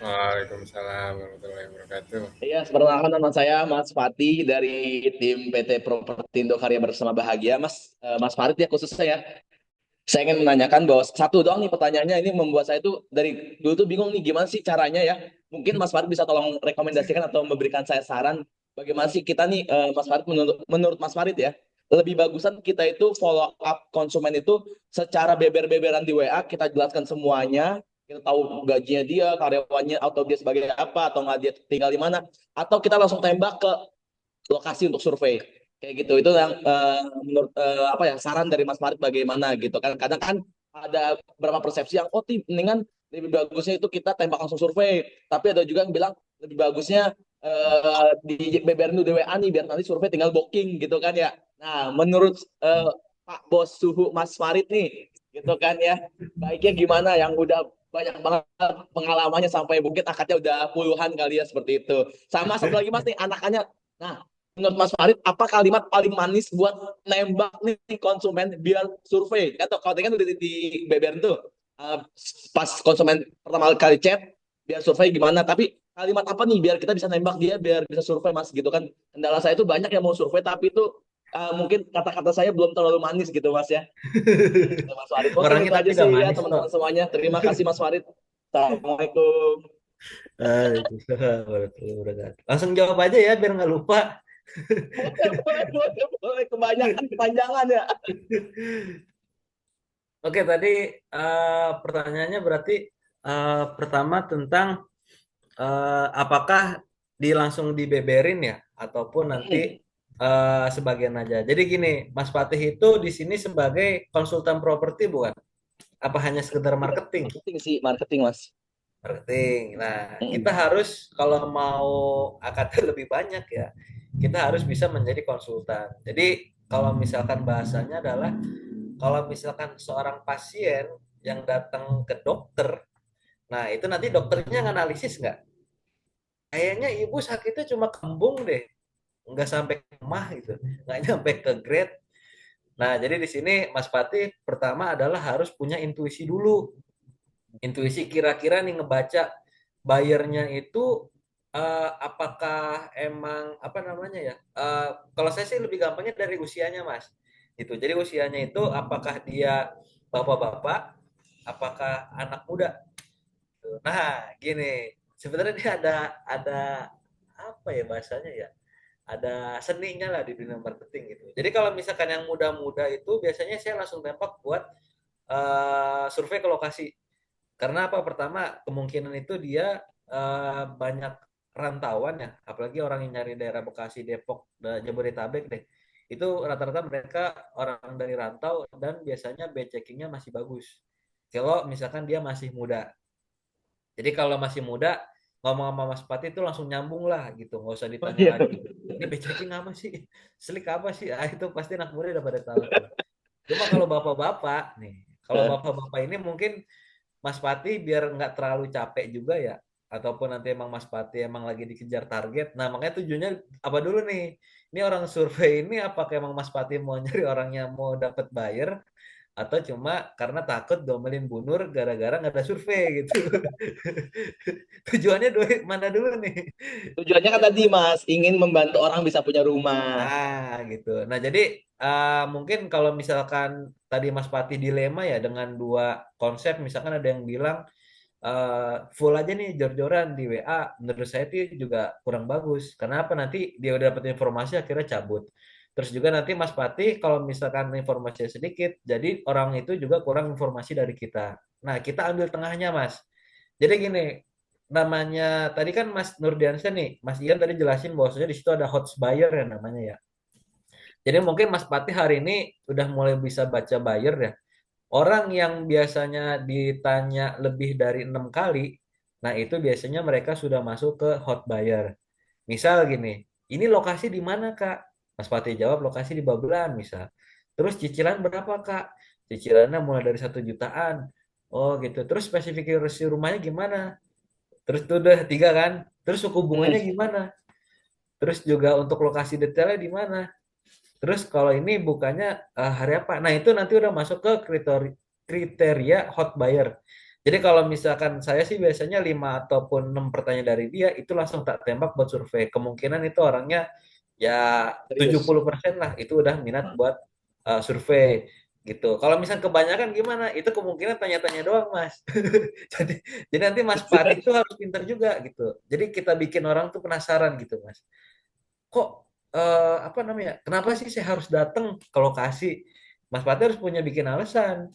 Waalaikumsalam warahmatullahi wabarakatuh. Iya, perkenalkan nama saya Mas Fatih dari tim PT Propertindo Karya Bersama Bahagia, Mas. Mas Farid ya khususnya ya. Saya ingin menanyakan bahwa satu doang nih pertanyaannya ini membuat saya tuh dari dulu tuh bingung nih gimana sih caranya ya. Mungkin Mas Farid bisa tolong rekomendasikan atau memberikan saya saran bagaimana sih kita nih Mas Farid menurut Mas Farid ya lebih bagusan kita itu follow up konsumen itu secara beber-beberan di WA kita jelaskan semuanya kita tahu gajinya dia karyawannya atau dia sebagai apa atau nggak dia tinggal di mana atau kita langsung tembak ke lokasi untuk survei kayak gitu itu yang menurut apa ya saran dari Mas Farid bagaimana gitu kan kadang kan ada beberapa persepsi yang oh mendingan lebih bagusnya itu kita tembak langsung survei tapi ada juga yang bilang lebih bagusnya di BBRN di WA nih biar nanti survei tinggal booking gitu kan ya nah menurut Pak Bos Suhu Mas Farid nih gitu kan ya baiknya gimana yang udah banyak banget pengalamannya sampai mungkin akadnya udah puluhan kali ya seperti itu sama satu lagi mas nih anak-anaknya. Nah, menurut Mas Farid, apa kalimat paling manis buat nembak nih konsumen biar survei? Atau kalau tadi kan udah di BBR tuh, pas konsumen pertama kali chat, biar survei gimana. Tapi kalimat apa nih biar kita bisa nembak dia, biar bisa survei Mas gitu kan. Kendala saya itu banyak yang mau survei, tapi itu mungkin kata-kata saya belum terlalu manis gitu Mas ya. Gitu, Mas Farid. Mungkin Orangnya itu tapi aja sih gak ya manis kok. teman-teman semuanya. Terima kasih Mas Farid. Assalamualaikum. Waalaikumsalam warahmatullahi wabarakatuh. Langsung jawab aja ya biar nggak lupa. Boleh kebanyakan kepanjangan ya. Oke, tadi pertanyaannya berarti pertama tentang apakah langsung dibeberin ya, ataupun nanti sebagian aja. Jadi gini, Mas Fatih itu di sini sebagai konsultan properti bukan? Apa hanya sekedar marketing? Marketing sih, marketing mas. Marketing. Nah, kita harus kalau mau akadnya lebih banyak ya, kita harus bisa menjadi konsultan. Jadi kalau misalkan bahasanya adalah kalau misalkan seorang pasien yang datang ke dokter, nah itu nanti dokternya nganalisis nggak? Kayaknya ibu sakitnya cuma kembung deh, nggak sampai ke mah gitu, nggak nyampe ke grade. Nah, jadi di sini Mas Fatih pertama adalah harus punya intuisi dulu. Intuisi kira-kira nih ngebaca bayarnya itu apakah emang apa namanya ya? Kalau saya sih lebih gampangnya dari usianya, Mas. Itu. Jadi usianya itu apakah dia bapak-bapak, apakah anak muda? Nah, gini, sebenarnya dia ada apa ya bahasanya ya? Ada seninya lah di dunia marketing gitu. Jadi kalau misalkan yang muda-muda itu biasanya saya langsung tembak buat survei ke lokasi. Karena apa? Pertama, kemungkinan itu dia banyak rantauan ya, apalagi orang yang nyari daerah Bekasi, Depok, Jabodetabek deh. Itu rata-rata mereka orang dari rantau dan biasanya checkingnya masih bagus. Kalau misalkan dia masih muda. Jadi kalau masih muda, ngomong sama Mas Pati itu langsung nyambung lah gitu, nggak usah Oh ditanya iya. lagi. Ini checking apa sih? Slik apa sih? Ah, itu pasti anak muda udah pada tahu tuh. Cuma kalau bapak-bapak nih, kalau bapak-bapak ini mungkin Mas Pati biar nggak terlalu capek juga ya, ataupun nanti emang Mas Pati emang lagi dikejar target. Nah, makanya tujuannya apa dulu nih? Ini orang survei ini apakah emang Mas Pati mau nyari orang yang mau dapat buyer atau cuma karena takut domelin Bu Nur gara-gara nggak ada survei gitu. Tujuannya mana dulu nih? Tujuannya kan tadi Mas, ingin membantu orang bisa punya rumah. Gitu. Nah, jadi mungkin kalau misalkan tadi Mas Pati dilema ya dengan dua konsep, misalkan ada yang bilang full aja nih jor-joran di WA, menurut saya itu juga kurang bagus. Karena apa? Nanti dia udah dapat informasi akhirnya cabut. Terus juga nanti Mas Pati kalau misalkan informasinya sedikit, jadi orang itu juga kurang informasi dari kita. Nah, kita ambil tengahnya, Mas. Jadi gini, namanya tadi kan Mas Nurdiansyah nih, Mas Ian tadi jelasin bahwasanya di situ ada hot buyer ya namanya ya. Jadi mungkin Mas Pati hari ini udah mulai bisa baca buyer ya. Orang yang biasanya ditanya lebih dari 6 kali, nah itu biasanya mereka sudah masuk ke hot buyer. Misal gini, ini lokasi di mana Kak? Mas Pati jawab lokasi di Babelan misal. Terus cicilan berapa Kak? Cicilannya mulai dari 1 jutaan. Oh gitu. Terus spesifikasi rumahnya gimana? Terus itu udah 3 kan? Terus suku bunganya Hmm. gimana? Terus juga untuk lokasi detailnya di mana? Terus kalau ini bukannya hari apa? Nah, itu nanti udah masuk ke kriteria hot buyer. Jadi kalau misalkan saya sih biasanya 5 ataupun 6 pertanyaan dari dia itu langsung tak tembak buat survei. Kemungkinan itu orangnya ya Serius. 70% lah itu udah minat buat survei gitu. Kalau misalnya kebanyakan gimana? Itu kemungkinan tanya-tanya doang, Mas. Jadi jadi nanti Mas Pati itu harus pintar juga gitu. Jadi kita bikin orang tuh penasaran gitu, Mas. Kok apa namanya? Kenapa sih saya harus datang ke lokasi? Mas Pati harus punya bikin alasan.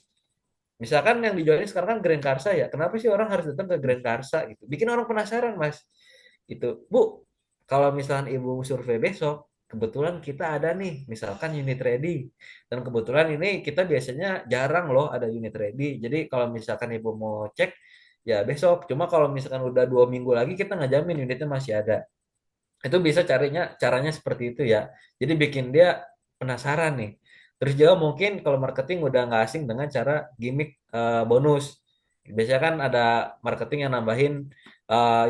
Misalkan yang dijualin sekarang kan Grand Karsa ya. Kenapa sih orang harus datang ke Grand Karsa gitu? Bikin orang penasaran, Mas. Gitu. Bu, kalau misalkan Ibu survei besok, kebetulan kita ada nih, misalkan unit ready. Dan kebetulan ini kita biasanya jarang loh ada unit ready. Jadi kalau misalkan Ibu mau cek, ya besok. Cuma kalau misalkan udah 2 minggu lagi, kita nggak jamin unitnya masih ada. Itu bisa caranya seperti itu ya. Jadi bikin dia penasaran nih. Terus juga mungkin kalau marketing udah nggak asing dengan cara gimmick bonus. Biasanya kan ada marketing yang nambahin,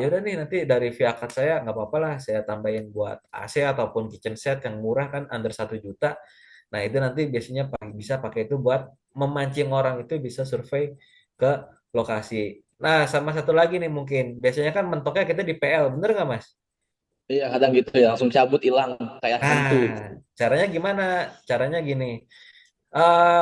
yaudah nih nanti dari via card saya nggak apa-apa lah saya tambahin buat AC ataupun kitchen set yang murah kan under 1 juta. Nah itu nanti biasanya bisa pakai itu buat memancing orang itu bisa survei ke lokasi. Nah sama satu lagi nih mungkin biasanya kan mentoknya kita di PL, bener nggak Mas? Iya, kadang gitu ya, langsung cabut hilang kayak hantu. Nah, caranya gimana? Caranya gini,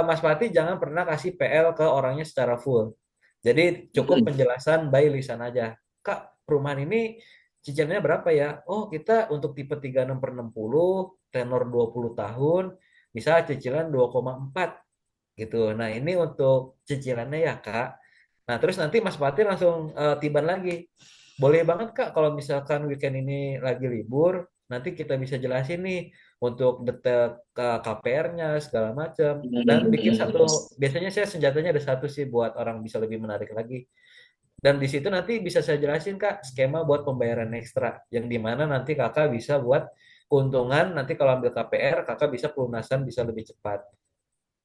Mas Pati jangan pernah kasih PL ke orangnya secara full. Jadi cukup Mm-mm. penjelasan by lisan aja. Kak, perumahan ini cicilannya berapa ya? Oh, kita untuk tipe 36/60, tenor 20 tahun, bisa cicilan 2,4 gitu. Nah, ini untuk cicilannya ya, Kak. Nah, terus nanti Mas Pati langsung tiban lagi. Boleh banget, Kak, kalau misalkan weekend ini lagi libur, nanti kita bisa jelasin nih untuk detail ke KPR-nya segala macam dan bikin satu, biasanya saya senjatanya ada satu sih buat orang bisa lebih menarik lagi. Dan di situ nanti bisa saya jelasin Kak skema buat pembayaran ekstra yang dimana nanti Kakak bisa buat keuntungan nanti kalau ambil KPR Kakak bisa pelunasan bisa lebih cepat.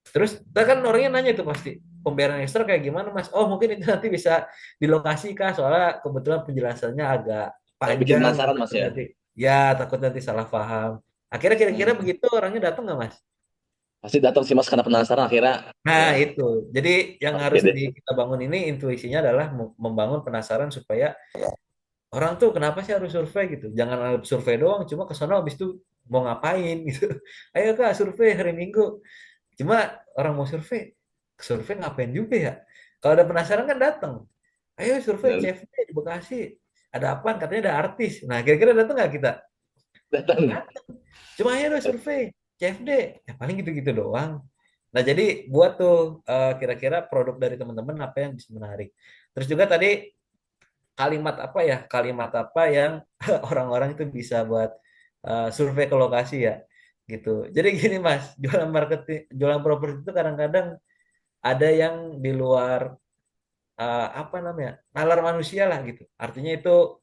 Terus kan orangnya nanya itu pasti pembayaran ekstra kayak gimana Mas? Oh mungkin itu nanti bisa di lokasi Kak soalnya kebetulan penjelasannya agak Kayak bikin panjang penasaran Mas takut ya. nanti ya takut nanti salah paham. Akhirnya kira-kira Hmm. begitu orangnya datang nggak Mas? Pasti datang sih Mas karena penasaran akhirnya. Nah Ya, itu. Jadi yang oke harus deh. kita bangun ini intuisinya adalah membangun penasaran supaya orang tuh kenapa sih harus survei gitu? Jangan survei doang, cuma ke sono habis itu mau ngapain gitu. Ayo Kak survei hari Minggu. Cuma orang mau survei ngapain juga ya? Kalau ada penasaran kan datang. Ayo survei Benar. CFD di Bekasi. Ada apaan? Katanya ada artis. Nah, kira-kira datang nggak kita? Datang. Datang. Cuma ayo deh survei CFD. Ya paling gitu-gitu doang. Nah, jadi buat tuh kira-kira produk dari teman-teman apa yang bisa menarik. Terus juga tadi kalimat apa ya? Kalimat apa yang orang-orang itu bisa buat survei ke lokasi ya gitu. Jadi gini Mas, jualan marketing, jualan properti itu kadang-kadang ada yang di luar apa namanya nalar manusia lah gitu. Artinya itu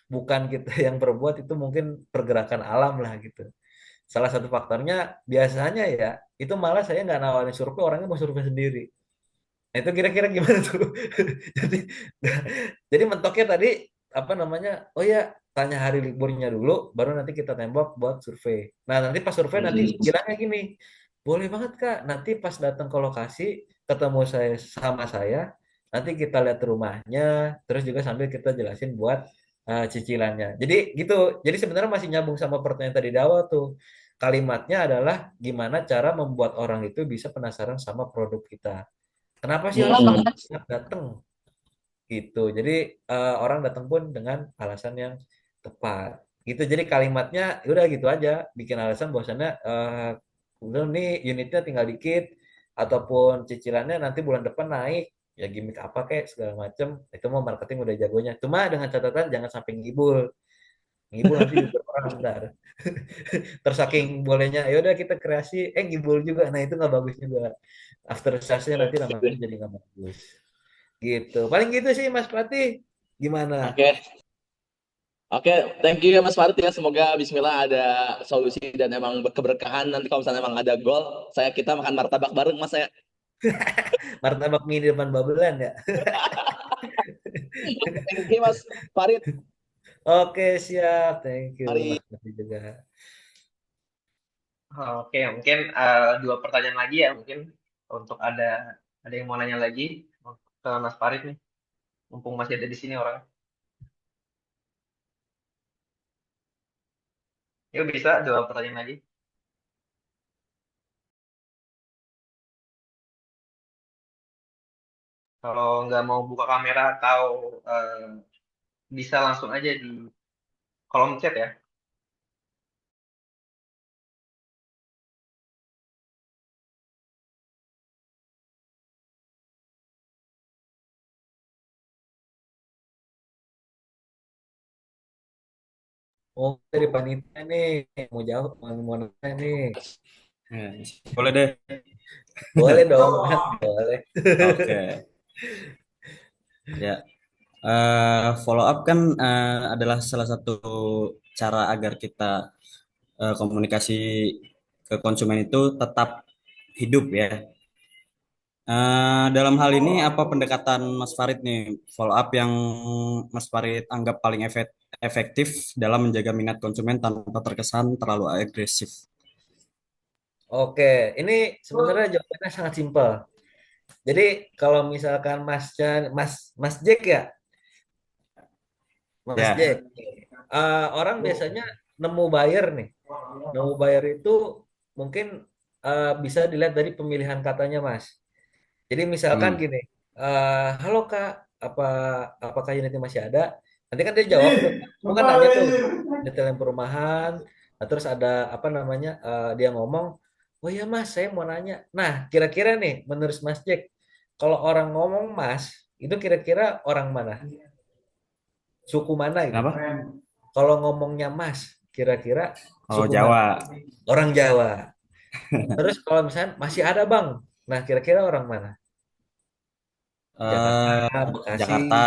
bukan kita yang berbuat itu mungkin pergerakan alam lah gitu. Salah satu faktornya biasanya ya itu malah saya nggak nawarin survei orangnya mau survei sendiri. Nah, itu kira-kira gimana tuh? Jadi, jadi mentoknya tadi apa namanya? Oh ya, tanya hari liburnya dulu, baru nanti kita tembak buat survei. Nah, nanti pas survei nanti bilangnya gini, boleh banget Kak, nanti pas datang ke lokasi ketemu saya sama saya, nanti kita lihat rumahnya, terus juga sambil kita jelasin buat cicilannya. Jadi gitu. Jadi sebenarnya masih nyambung sama pertanyaan tadi di awal tuh. Kalimatnya adalah gimana cara membuat orang itu bisa penasaran sama produk kita. Kenapa sih harus Hmm. datang gitu? Jadi orang datang pun dengan alasan yang tepat gitu. Jadi kalimatnya ya udah gitu aja, bikin alasan bahwasannya udah nih unitnya tinggal dikit ataupun cicilannya nanti bulan depan naik ya gimmick apa kayak segala macem itu mau marketing udah jagonya. Cuma dengan catatan jangan sampai ngibul. Ngibul nanti juga orang ntar. Tersaking bolehnya ya udah kita kreasi ngibul juga. Nah, itu nggak bagus juga. After sales-nya nanti namanya jadi nggak bagus. Gitu. Paling gitu sih Mas Fatih. Gimana? Oke, oke, thank you ya Mas Farid ya. Semoga Bismillah ada solusi dan emang keberkahan. Nanti kalau misalnya emang ada goal, kita makan martabak bareng Mas ya. Martabak mie di depan babelan ya. Thank you Mas Farid. Oke, siap. Thank you Mari. Mas Fatih juga. Oke, mungkin dua pertanyaan lagi ya, mungkin untuk ada yang mau nanya lagi ke Mas Farid nih, mumpung masih ada di sini orang. Yuk bisa dua pertanyaan lagi. Kalau nggak mau buka kamera atau eh, bisa langsung aja di kolom chat ya. Oh, dari panitia nih. Mau jauh, mau nanya nih. Ya, boleh deh. Boleh dong, Mas. Boleh. Oke. Ya, follow up kan adalah salah satu cara agar kita komunikasi ke konsumen itu tetap hidup ya. Dalam hal ini apa pendekatan Mas Farid nih follow up yang Mas Farid anggap paling efektif dalam menjaga minat konsumen tanpa terkesan terlalu agresif? Oke, ini sebenarnya jawabannya sangat simpel. Jadi kalau misalkan Mas Mas Jack ya, Mas Ya, Jack, orang biasanya nemu buyer nih. Nemu buyer itu mungkin bisa dilihat dari pemilihan katanya, Mas. Jadi misalkan hmm, gini, halo Kak, apa apakah unitnya masih ada? Nanti kan dia jawab tuh, kamu kan nanya tuh detail perumahan, nah, terus ada apa namanya, dia ngomong, oh ya Mas, saya mau nanya. Nah, kira-kira nih, menurut Mas Jack, kalau orang ngomong Mas, itu kira-kira orang mana? Suku mana itu? kenapa? Kalau ngomongnya Mas, kira-kira Oh, suku mana? Jawa. Orang Jawa. Terus kalau misalnya masih ada Bang, nah kira-kira orang mana? Jakarta, eh Bekasi. Jakarta,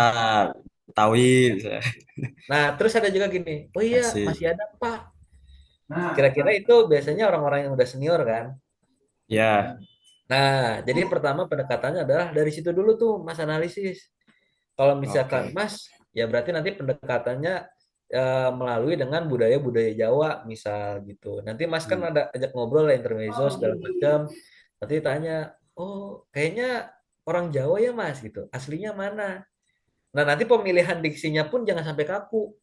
Betawi, misalnya. Nah, terus ada juga gini, oh iya Bekasi. masih ada Pak. Kira-kira itu biasanya orang-orang yang udah senior kan. Ya, Nah, jadi pertama pendekatannya adalah dari situ dulu tuh Mas analisis. Kalau misalkan oke. Mas, ya berarti nanti pendekatannya melalui dengan budaya-budaya Jawa misal gitu. Nanti Mas kan Hmm. ada ajak ngobrol lah intermezzo segala macam. Nanti tanya, oh kayaknya orang Jawa ya Mas gitu. Aslinya mana? Nah, nanti pemilihan diksinya pun jangan sampai kaku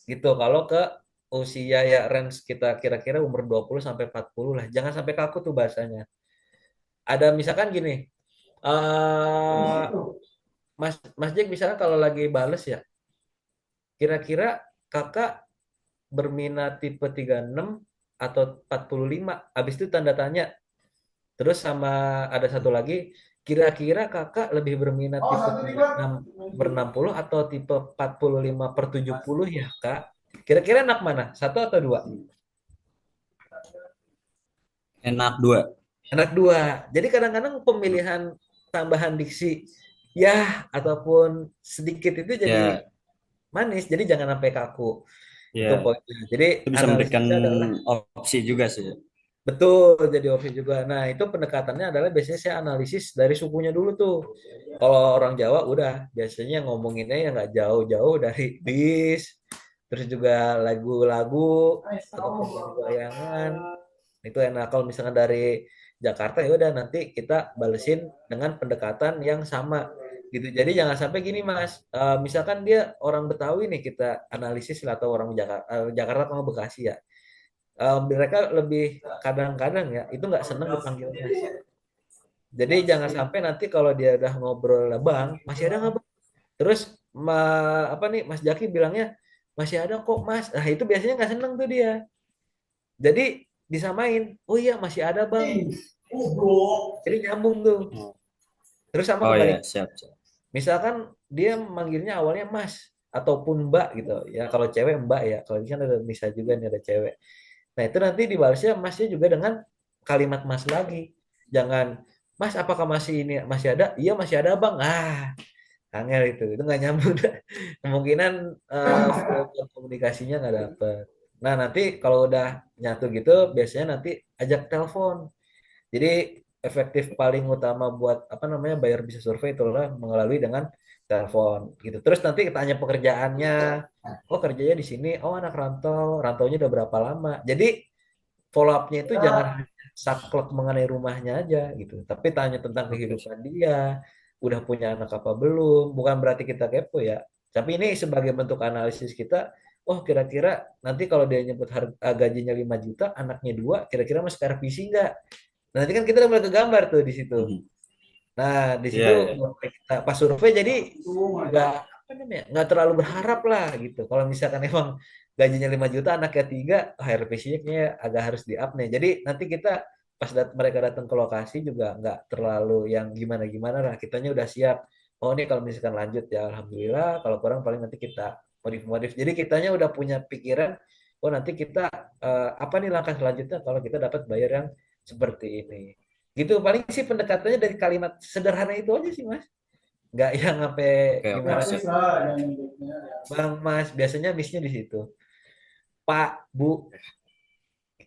gitu. Kalau ke usia ya range kita kira-kira umur 20 sampai 40 lah. Jangan sampai kaku tuh bahasanya. Ada misalkan gini, eh Mas Mas Jack misalnya kalau lagi bales ya, kira-kira kakak berminat tipe 36 atau 45. Habis itu tanda tanya. Terus sama ada satu lagi, kira-kira kakak lebih berminat tipe 36 per 60 atau tipe 45 per 70 ya kak? Kira-kira enak mana? Satu atau dua? Enak dua. Enak dua. Jadi kadang-kadang pemilihan tambahan diksi ya ataupun sedikit itu jadi Ya, manis. Jadi jangan sampai kaku. Itu ya. poinnya. Jadi Itu bisa memberikan analisisnya adalah opsi juga sih. Betul, jadi opsi juga. Nah, itu pendekatannya adalah biasanya saya analisis dari sukunya dulu tuh. Kalau orang Jawa udah biasanya ngomonginnya ya nggak jauh-jauh dari bis, terus juga lagu-lagu ataupun goyangan. Itu enak kalau misalkan dari Jakarta ya udah nanti kita balesin dengan pendekatan yang sama gitu. Jadi jangan sampai gini Mas, misalkan dia orang Betawi nih kita analisis lah atau orang Jakarta, Jakarta atau Bekasi ya. Mereka lebih kadang-kadang ya itu nggak seneng dipanggil Mas. Jadi jangan sampai nanti kalau dia udah ngobrol lah Bang, masih ada nggak Bang? Terus apa nih Mas Jaki bilangnya masih ada kok Mas. Nah itu biasanya nggak seneng tuh dia. Jadi disamain, oh iya masih ada Bang. Jadi nyambung tuh. Oh, Terus sama oh kebalik. ya, siap, siap. Misalkan dia manggilnya awalnya Mas ataupun Mbak gitu. Ya kalau cewek Mbak ya. Kalau ini kan ada bisa juga nih ada cewek. Nah, itu nanti dibalasnya Masnya juga dengan kalimat Mas lagi. Jangan, Mas apakah masih ini masih ada? Iya masih ada Bang. Angel itu nggak nyambung. Kemungkinan flow komunikasinya nggak dapet. Nah, nanti kalau udah nyatu gitu, biasanya nanti ajak telepon. Jadi efektif paling utama buat apa namanya bayar bisa survei itulah melalui dengan telepon gitu. Terus nanti tanya pekerjaannya, oh kerjanya di sini, oh anak rantau, rantaunya udah berapa lama. Jadi follow up-nya itu jangan saklek mengenai rumahnya aja gitu, tapi tanya tentang Oke. kehidupan dia, udah punya anak apa belum. Bukan berarti kita kepo ya, tapi ini sebagai bentuk analisis kita. Oh kira-kira nanti kalau dia nyebut harga gajinya 5 juta, anaknya dua, kira-kira masih revisi nggak? Nanti kan kita udah mulai kegambar tuh di situ. Mhm. Nah, di Iya, situ iya. kita pas survei jadi nggak apa namanya nggak terlalu berharap lah gitu. Kalau misalkan emang gajinya 5 juta anaknya tiga, RPC-nya kayaknya agak harus di up nih. Jadi nanti kita pas mereka datang ke lokasi juga nggak terlalu yang gimana-gimana lah. Kitanya udah siap. Oh ini kalau misalkan lanjut ya Alhamdulillah. Kalau kurang paling nanti kita modif-modif. Jadi kitanya udah punya pikiran. Oh nanti kita apa nih langkah selanjutnya kalau kita dapat bayar yang seperti ini. Gitu paling sih pendekatannya dari kalimat sederhana itu aja sih Mas, nggak yang sampai Oke, oke, gimana siap. Bang Mas, biasanya missnya di situ Pak Bu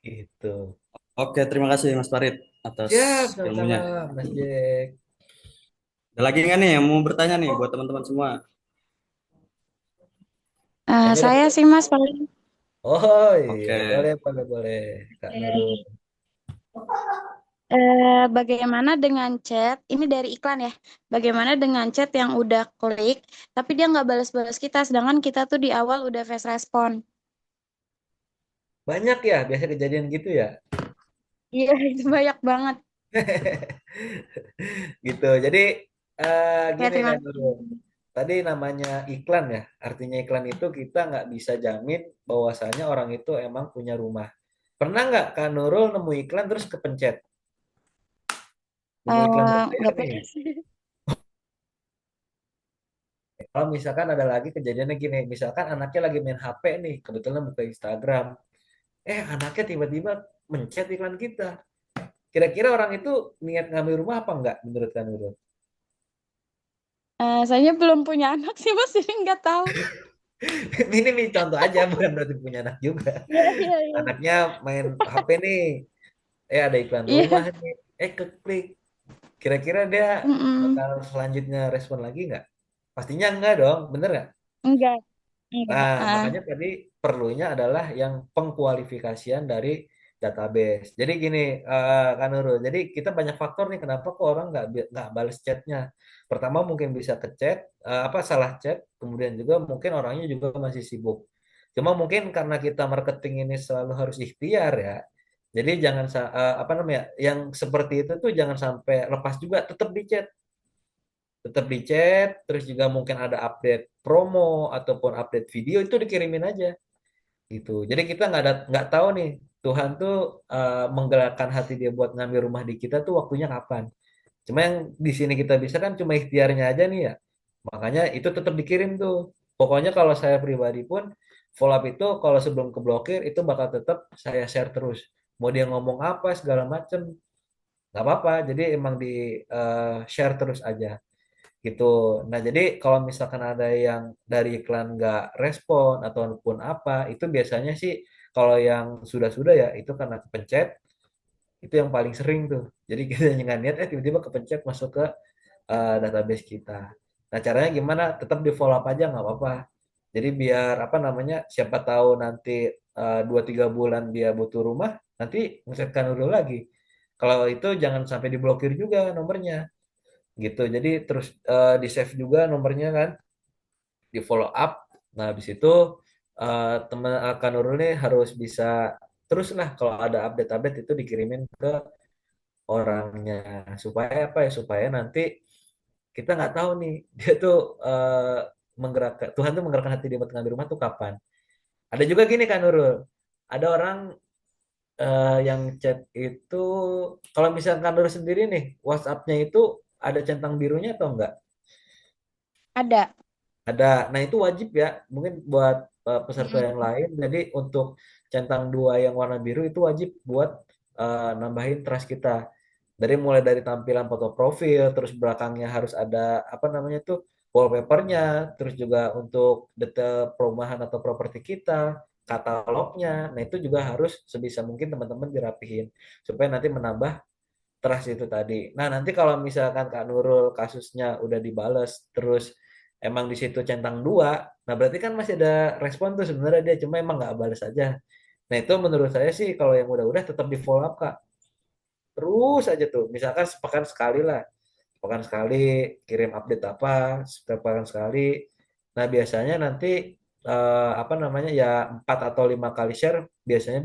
gitu. Oke, terima kasih Mas Farid atas Siap, sama-sama ilmunya. Mas Jack. Ada lagi nggak nih yang mau bertanya nih buat teman-teman semua? Kayaknya udah Saya pada. sih Mas paling Oh iya Oke. boleh boleh boleh Kak Nurul. bagaimana dengan chat? Ini dari iklan ya. Bagaimana dengan chat yang udah klik, tapi dia nggak balas-balas kita, sedangkan kita tuh di awal udah fast respon. Banyak ya biasa kejadian gitu ya. Iya, itu banyak banget. Gitu jadi Ya, gini terima Kak kasih. Nurul, tadi namanya iklan ya, artinya iklan itu kita nggak bisa jamin bahwasanya orang itu emang punya rumah. Pernah nggak Kak Nurul nemu iklan terus kepencet? Nemu iklan berbayar Nggak nih. pernah sih. Kalau misalkan ada lagi kejadiannya gini, misalkan anaknya lagi main HP nih, kebetulan buka Instagram. Anaknya tiba-tiba mencet iklan kita. Kira-kira orang itu niat ngambil rumah apa enggak menurut Kak Nurul? Saya belum punya anak sih Mas, jadi nggak tahu. Ini contoh aja, bukan berarti punya anak juga. Iya, iya, iya. Anaknya main HP nih, ada iklan rumah Iya, nih, keklik. Kira-kira dia mm-mm. bakal selanjutnya respon lagi nggak? Pastinya enggak dong, bener nggak? Enggak, enggak. Nah, makanya tadi perlunya adalah yang pengkualifikasian dari database. Jadi gini, Kak Nurul, jadi kita banyak faktor nih kenapa kok orang nggak balas chatnya. Pertama mungkin bisa ke chat, apa salah chat, kemudian juga mungkin orangnya juga masih sibuk. Cuma mungkin karena kita marketing ini selalu harus ikhtiar ya. Jadi jangan apa namanya, yang seperti itu tuh jangan sampai lepas juga, tetap di chat, terus juga mungkin ada update promo ataupun update video itu dikirimin aja gitu. Jadi kita nggak tahu nih Tuhan tuh menggerakkan hati dia buat ngambil rumah di kita tuh waktunya kapan. Cuma yang di sini kita bisa kan cuma ikhtiarnya aja nih ya. Makanya itu tetap dikirim tuh. Pokoknya kalau saya pribadi pun follow up itu kalau sebelum keblokir itu bakal tetap saya share terus. Mau dia ngomong apa segala macem nggak apa-apa. Jadi emang di share terus aja gitu. Nah, jadi kalau misalkan ada yang dari iklan nggak respon ataupun apa, itu biasanya sih kalau yang sudah-sudah ya itu karena kepencet Itu yang paling sering tuh. Jadi kita nggak niat tiba-tiba kepencet masuk ke database kita. Nah, caranya gimana? Tetap di follow up aja nggak apa-apa. Jadi biar apa namanya? Siapa tahu nanti 2-3 bulan dia butuh rumah, nanti ngesetkan dulu lagi. Kalau itu jangan sampai diblokir juga nomornya, gitu. Jadi terus di save juga nomornya kan, di follow up. Nah, habis itu teman akan Nurul nih harus bisa terus lah kalau ada update-update itu dikirimin ke orangnya supaya apa ya supaya nanti kita nggak tahu nih dia tuh menggerakkan Tuhan tuh menggerakkan hati dia buat ngambil rumah tuh kapan. Ada juga gini kan Nurul, ada orang yang chat itu kalau misalkan Nurul sendiri nih WhatsApp-nya itu ada centang birunya atau enggak? Ada. Ada. Nah, itu wajib ya. Mungkin buat peserta Mm. yang lain. Jadi untuk centang dua yang warna biru itu wajib buat nambahin trust kita. Mulai dari tampilan foto profil, terus belakangnya harus ada apa namanya tuh wallpapernya, terus juga untuk detail perumahan atau properti kita, katalognya. Nah, itu juga harus sebisa mungkin teman-teman dirapihin supaya nanti menambah trust itu tadi. Nah, nanti kalau misalkan Kak Nurul kasusnya udah dibales, terus emang di situ centang dua, nah berarti kan masih ada respon tuh sebenarnya dia cuma emang nggak balas aja. Nah, itu menurut saya sih kalau yang udah tetap di follow up Kak. Terus aja tuh, misalkan sepekan sekali lah. Sepekan sekali kirim update apa, sepekan sekali. Nah, biasanya nanti apa namanya ya 4 atau 5 kali share biasanya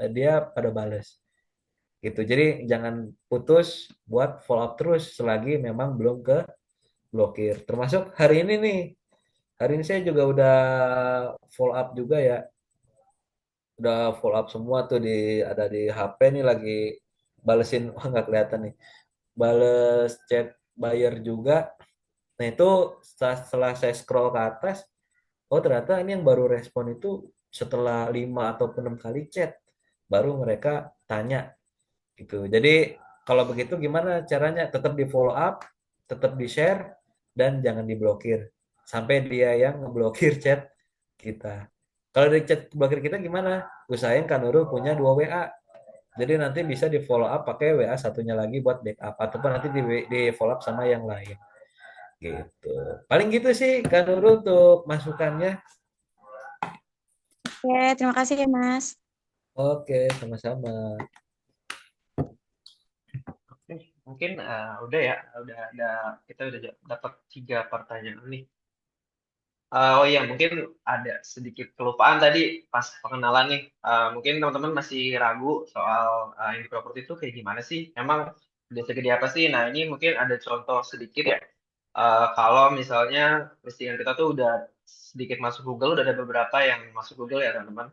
dia pada bales gitu. Jadi jangan putus buat follow up terus selagi memang belum ke blokir. Termasuk hari ini nih. Hari ini saya juga udah follow up juga ya. Udah follow up semua tuh ada di HP nih lagi balesin wah nggak kelihatan nih. Bales chat buyer juga. Nah, itu setelah saya scroll ke atas, oh ternyata ini yang baru respon itu setelah 5 atau 6 kali chat baru mereka tanya gitu. Jadi kalau begitu gimana caranya? Tetap di follow up, tetap di share, dan jangan diblokir sampai dia yang ngeblokir chat kita. Kalau dari chat blokir kita gimana? Usahain kan Nurul punya 2 WA. Jadi nanti bisa di follow up pakai WA satunya lagi buat backup ataupun nanti di follow up sama yang lain. Gitu. Paling gitu sih kan Nurul untuk masukannya. Oke, terima kasih ya, Mas. Oke, sama-sama. Oke, mungkin udah ya, udah ada kita udah dapat 3 pertanyaan nih. Oh iya, mungkin ada sedikit kelupaan tadi pas pengenalan nih. Mungkin teman-teman masih ragu soal ini properti itu kayak gimana sih? Emang udah segede apa sih? Nah, ini mungkin ada contoh sedikit ya. Kalau misalnya listingan kita tuh udah sedikit masuk Google, udah ada beberapa yang masuk Google ya teman-teman.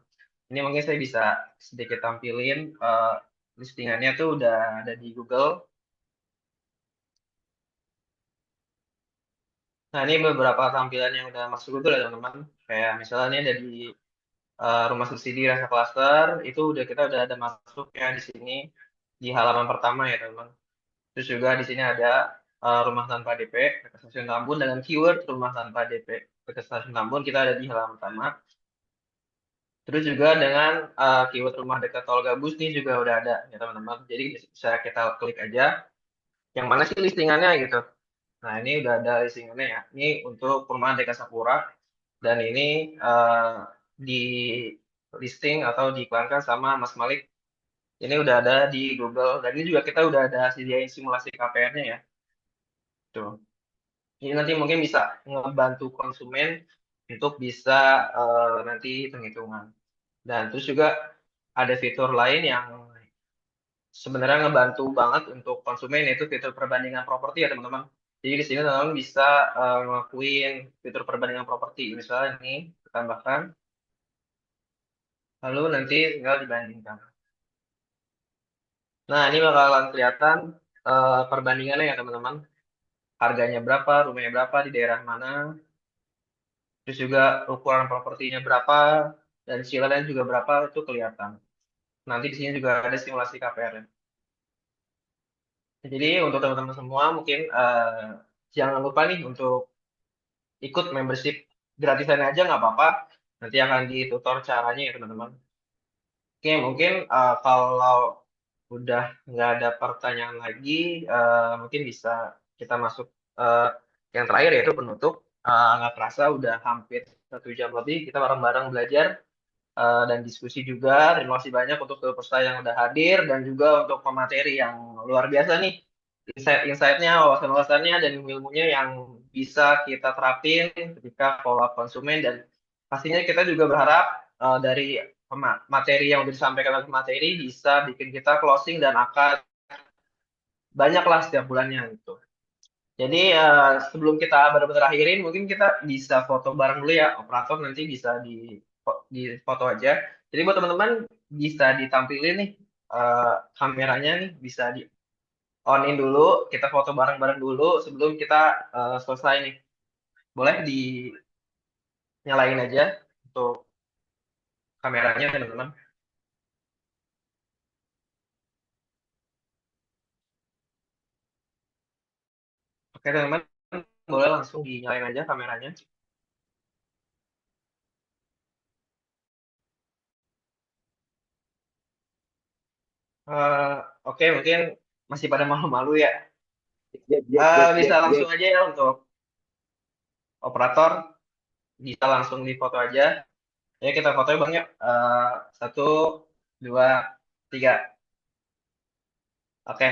Ini mungkin saya bisa sedikit tampilin listingannya tuh udah ada di Google. Nah, ini beberapa tampilan yang udah masuk Google ya teman-teman. Kayak misalnya ini ada di rumah subsidi rasa klaster itu kita udah ada masuk ya di sini di halaman pertama ya teman. Terus juga di sini ada rumah tanpa DP dekat stasiun Tambun dengan keyword rumah tanpa DP dekat stasiun Tambun kita ada di halaman pertama. Terus juga dengan keyword rumah dekat Tol Gabus ini juga udah ada ya teman-teman. Jadi bisa kita klik aja yang mana sih listingannya gitu. Nah ini udah ada listingannya ya. Ini untuk perumahan Deka Sapura dan ini di listing atau diiklankan sama Mas Malik. Ini udah ada di Google dan ini juga kita udah ada sediain simulasi KPR-nya ya. Tuh. Ini nanti mungkin bisa ngebantu konsumen untuk bisa nanti hitung-hitungan. Dan terus juga ada fitur lain yang sebenarnya ngebantu banget untuk konsumen yaitu fitur perbandingan properti ya teman-teman. Jadi di sini teman-teman bisa ngelakuin fitur perbandingan properti. Misalnya ini tambahkan, lalu nanti tinggal dibandingkan. Nah, ini bakalan kelihatan perbandingannya ya teman-teman. Harganya berapa, rumahnya berapa, di daerah mana, terus juga ukuran propertinya berapa, dan cicilannya juga berapa, itu kelihatan. Nanti di sini juga ada simulasi KPR. Jadi untuk teman-teman semua mungkin jangan lupa nih untuk ikut membership gratisan aja nggak apa-apa. Nanti akan ditutor caranya ya teman-teman. Oke, mungkin kalau udah nggak ada pertanyaan lagi, mungkin bisa kita masuk yang terakhir yaitu penutup. Nggak kerasa udah hampir 1 jam lebih kita bareng-bareng belajar dan diskusi juga. Terima kasih banyak untuk seluruh peserta yang udah hadir dan juga untuk pemateri yang luar biasa nih. Insight-nya, wawasan-wawasannya, dan ilmunya yang bisa kita terapin ketika follow up konsumen. Dan pastinya kita juga berharap dari materi yang udah disampaikan oleh materi bisa bikin kita closing dan akan banyak lah setiap bulannya gitu. Jadi sebelum kita benar-benar akhirin, mungkin kita bisa foto bareng dulu ya. Operator nanti bisa di foto aja. Jadi buat teman-teman bisa ditampilin nih kameranya nih, bisa di on-in dulu. Kita foto bareng-bareng dulu sebelum kita selesai nih. Boleh dinyalain aja untuk kameranya teman-teman. Oke teman-teman, boleh langsung dinyalain aja kameranya. Eh, Oke, mungkin masih pada malu-malu ya. Jep, jep, jep, Bisa jep, langsung jep. aja ya untuk operator, bisa langsung di foto aja. Ya kita fotonya bang ya. 1, 2, 3. Oke,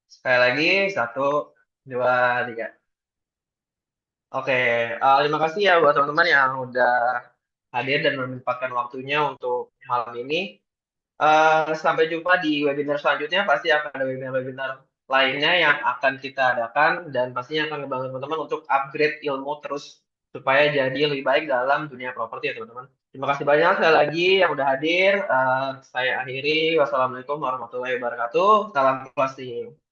sekali lagi 1, 2, 3. Oke, terima kasih ya buat teman-teman yang udah hadir dan menyempatkan waktunya untuk malam ini. Sampai jumpa di webinar selanjutnya. Pasti akan ada webinar-webinar lainnya yang akan kita adakan dan pastinya akan ngebantu teman-teman untuk upgrade ilmu terus supaya jadi lebih baik dalam dunia properti ya teman-teman. Terima kasih banyak sekali lagi yang udah hadir. Saya akhiri. Wassalamualaikum warahmatullahi wabarakatuh. Salam closing.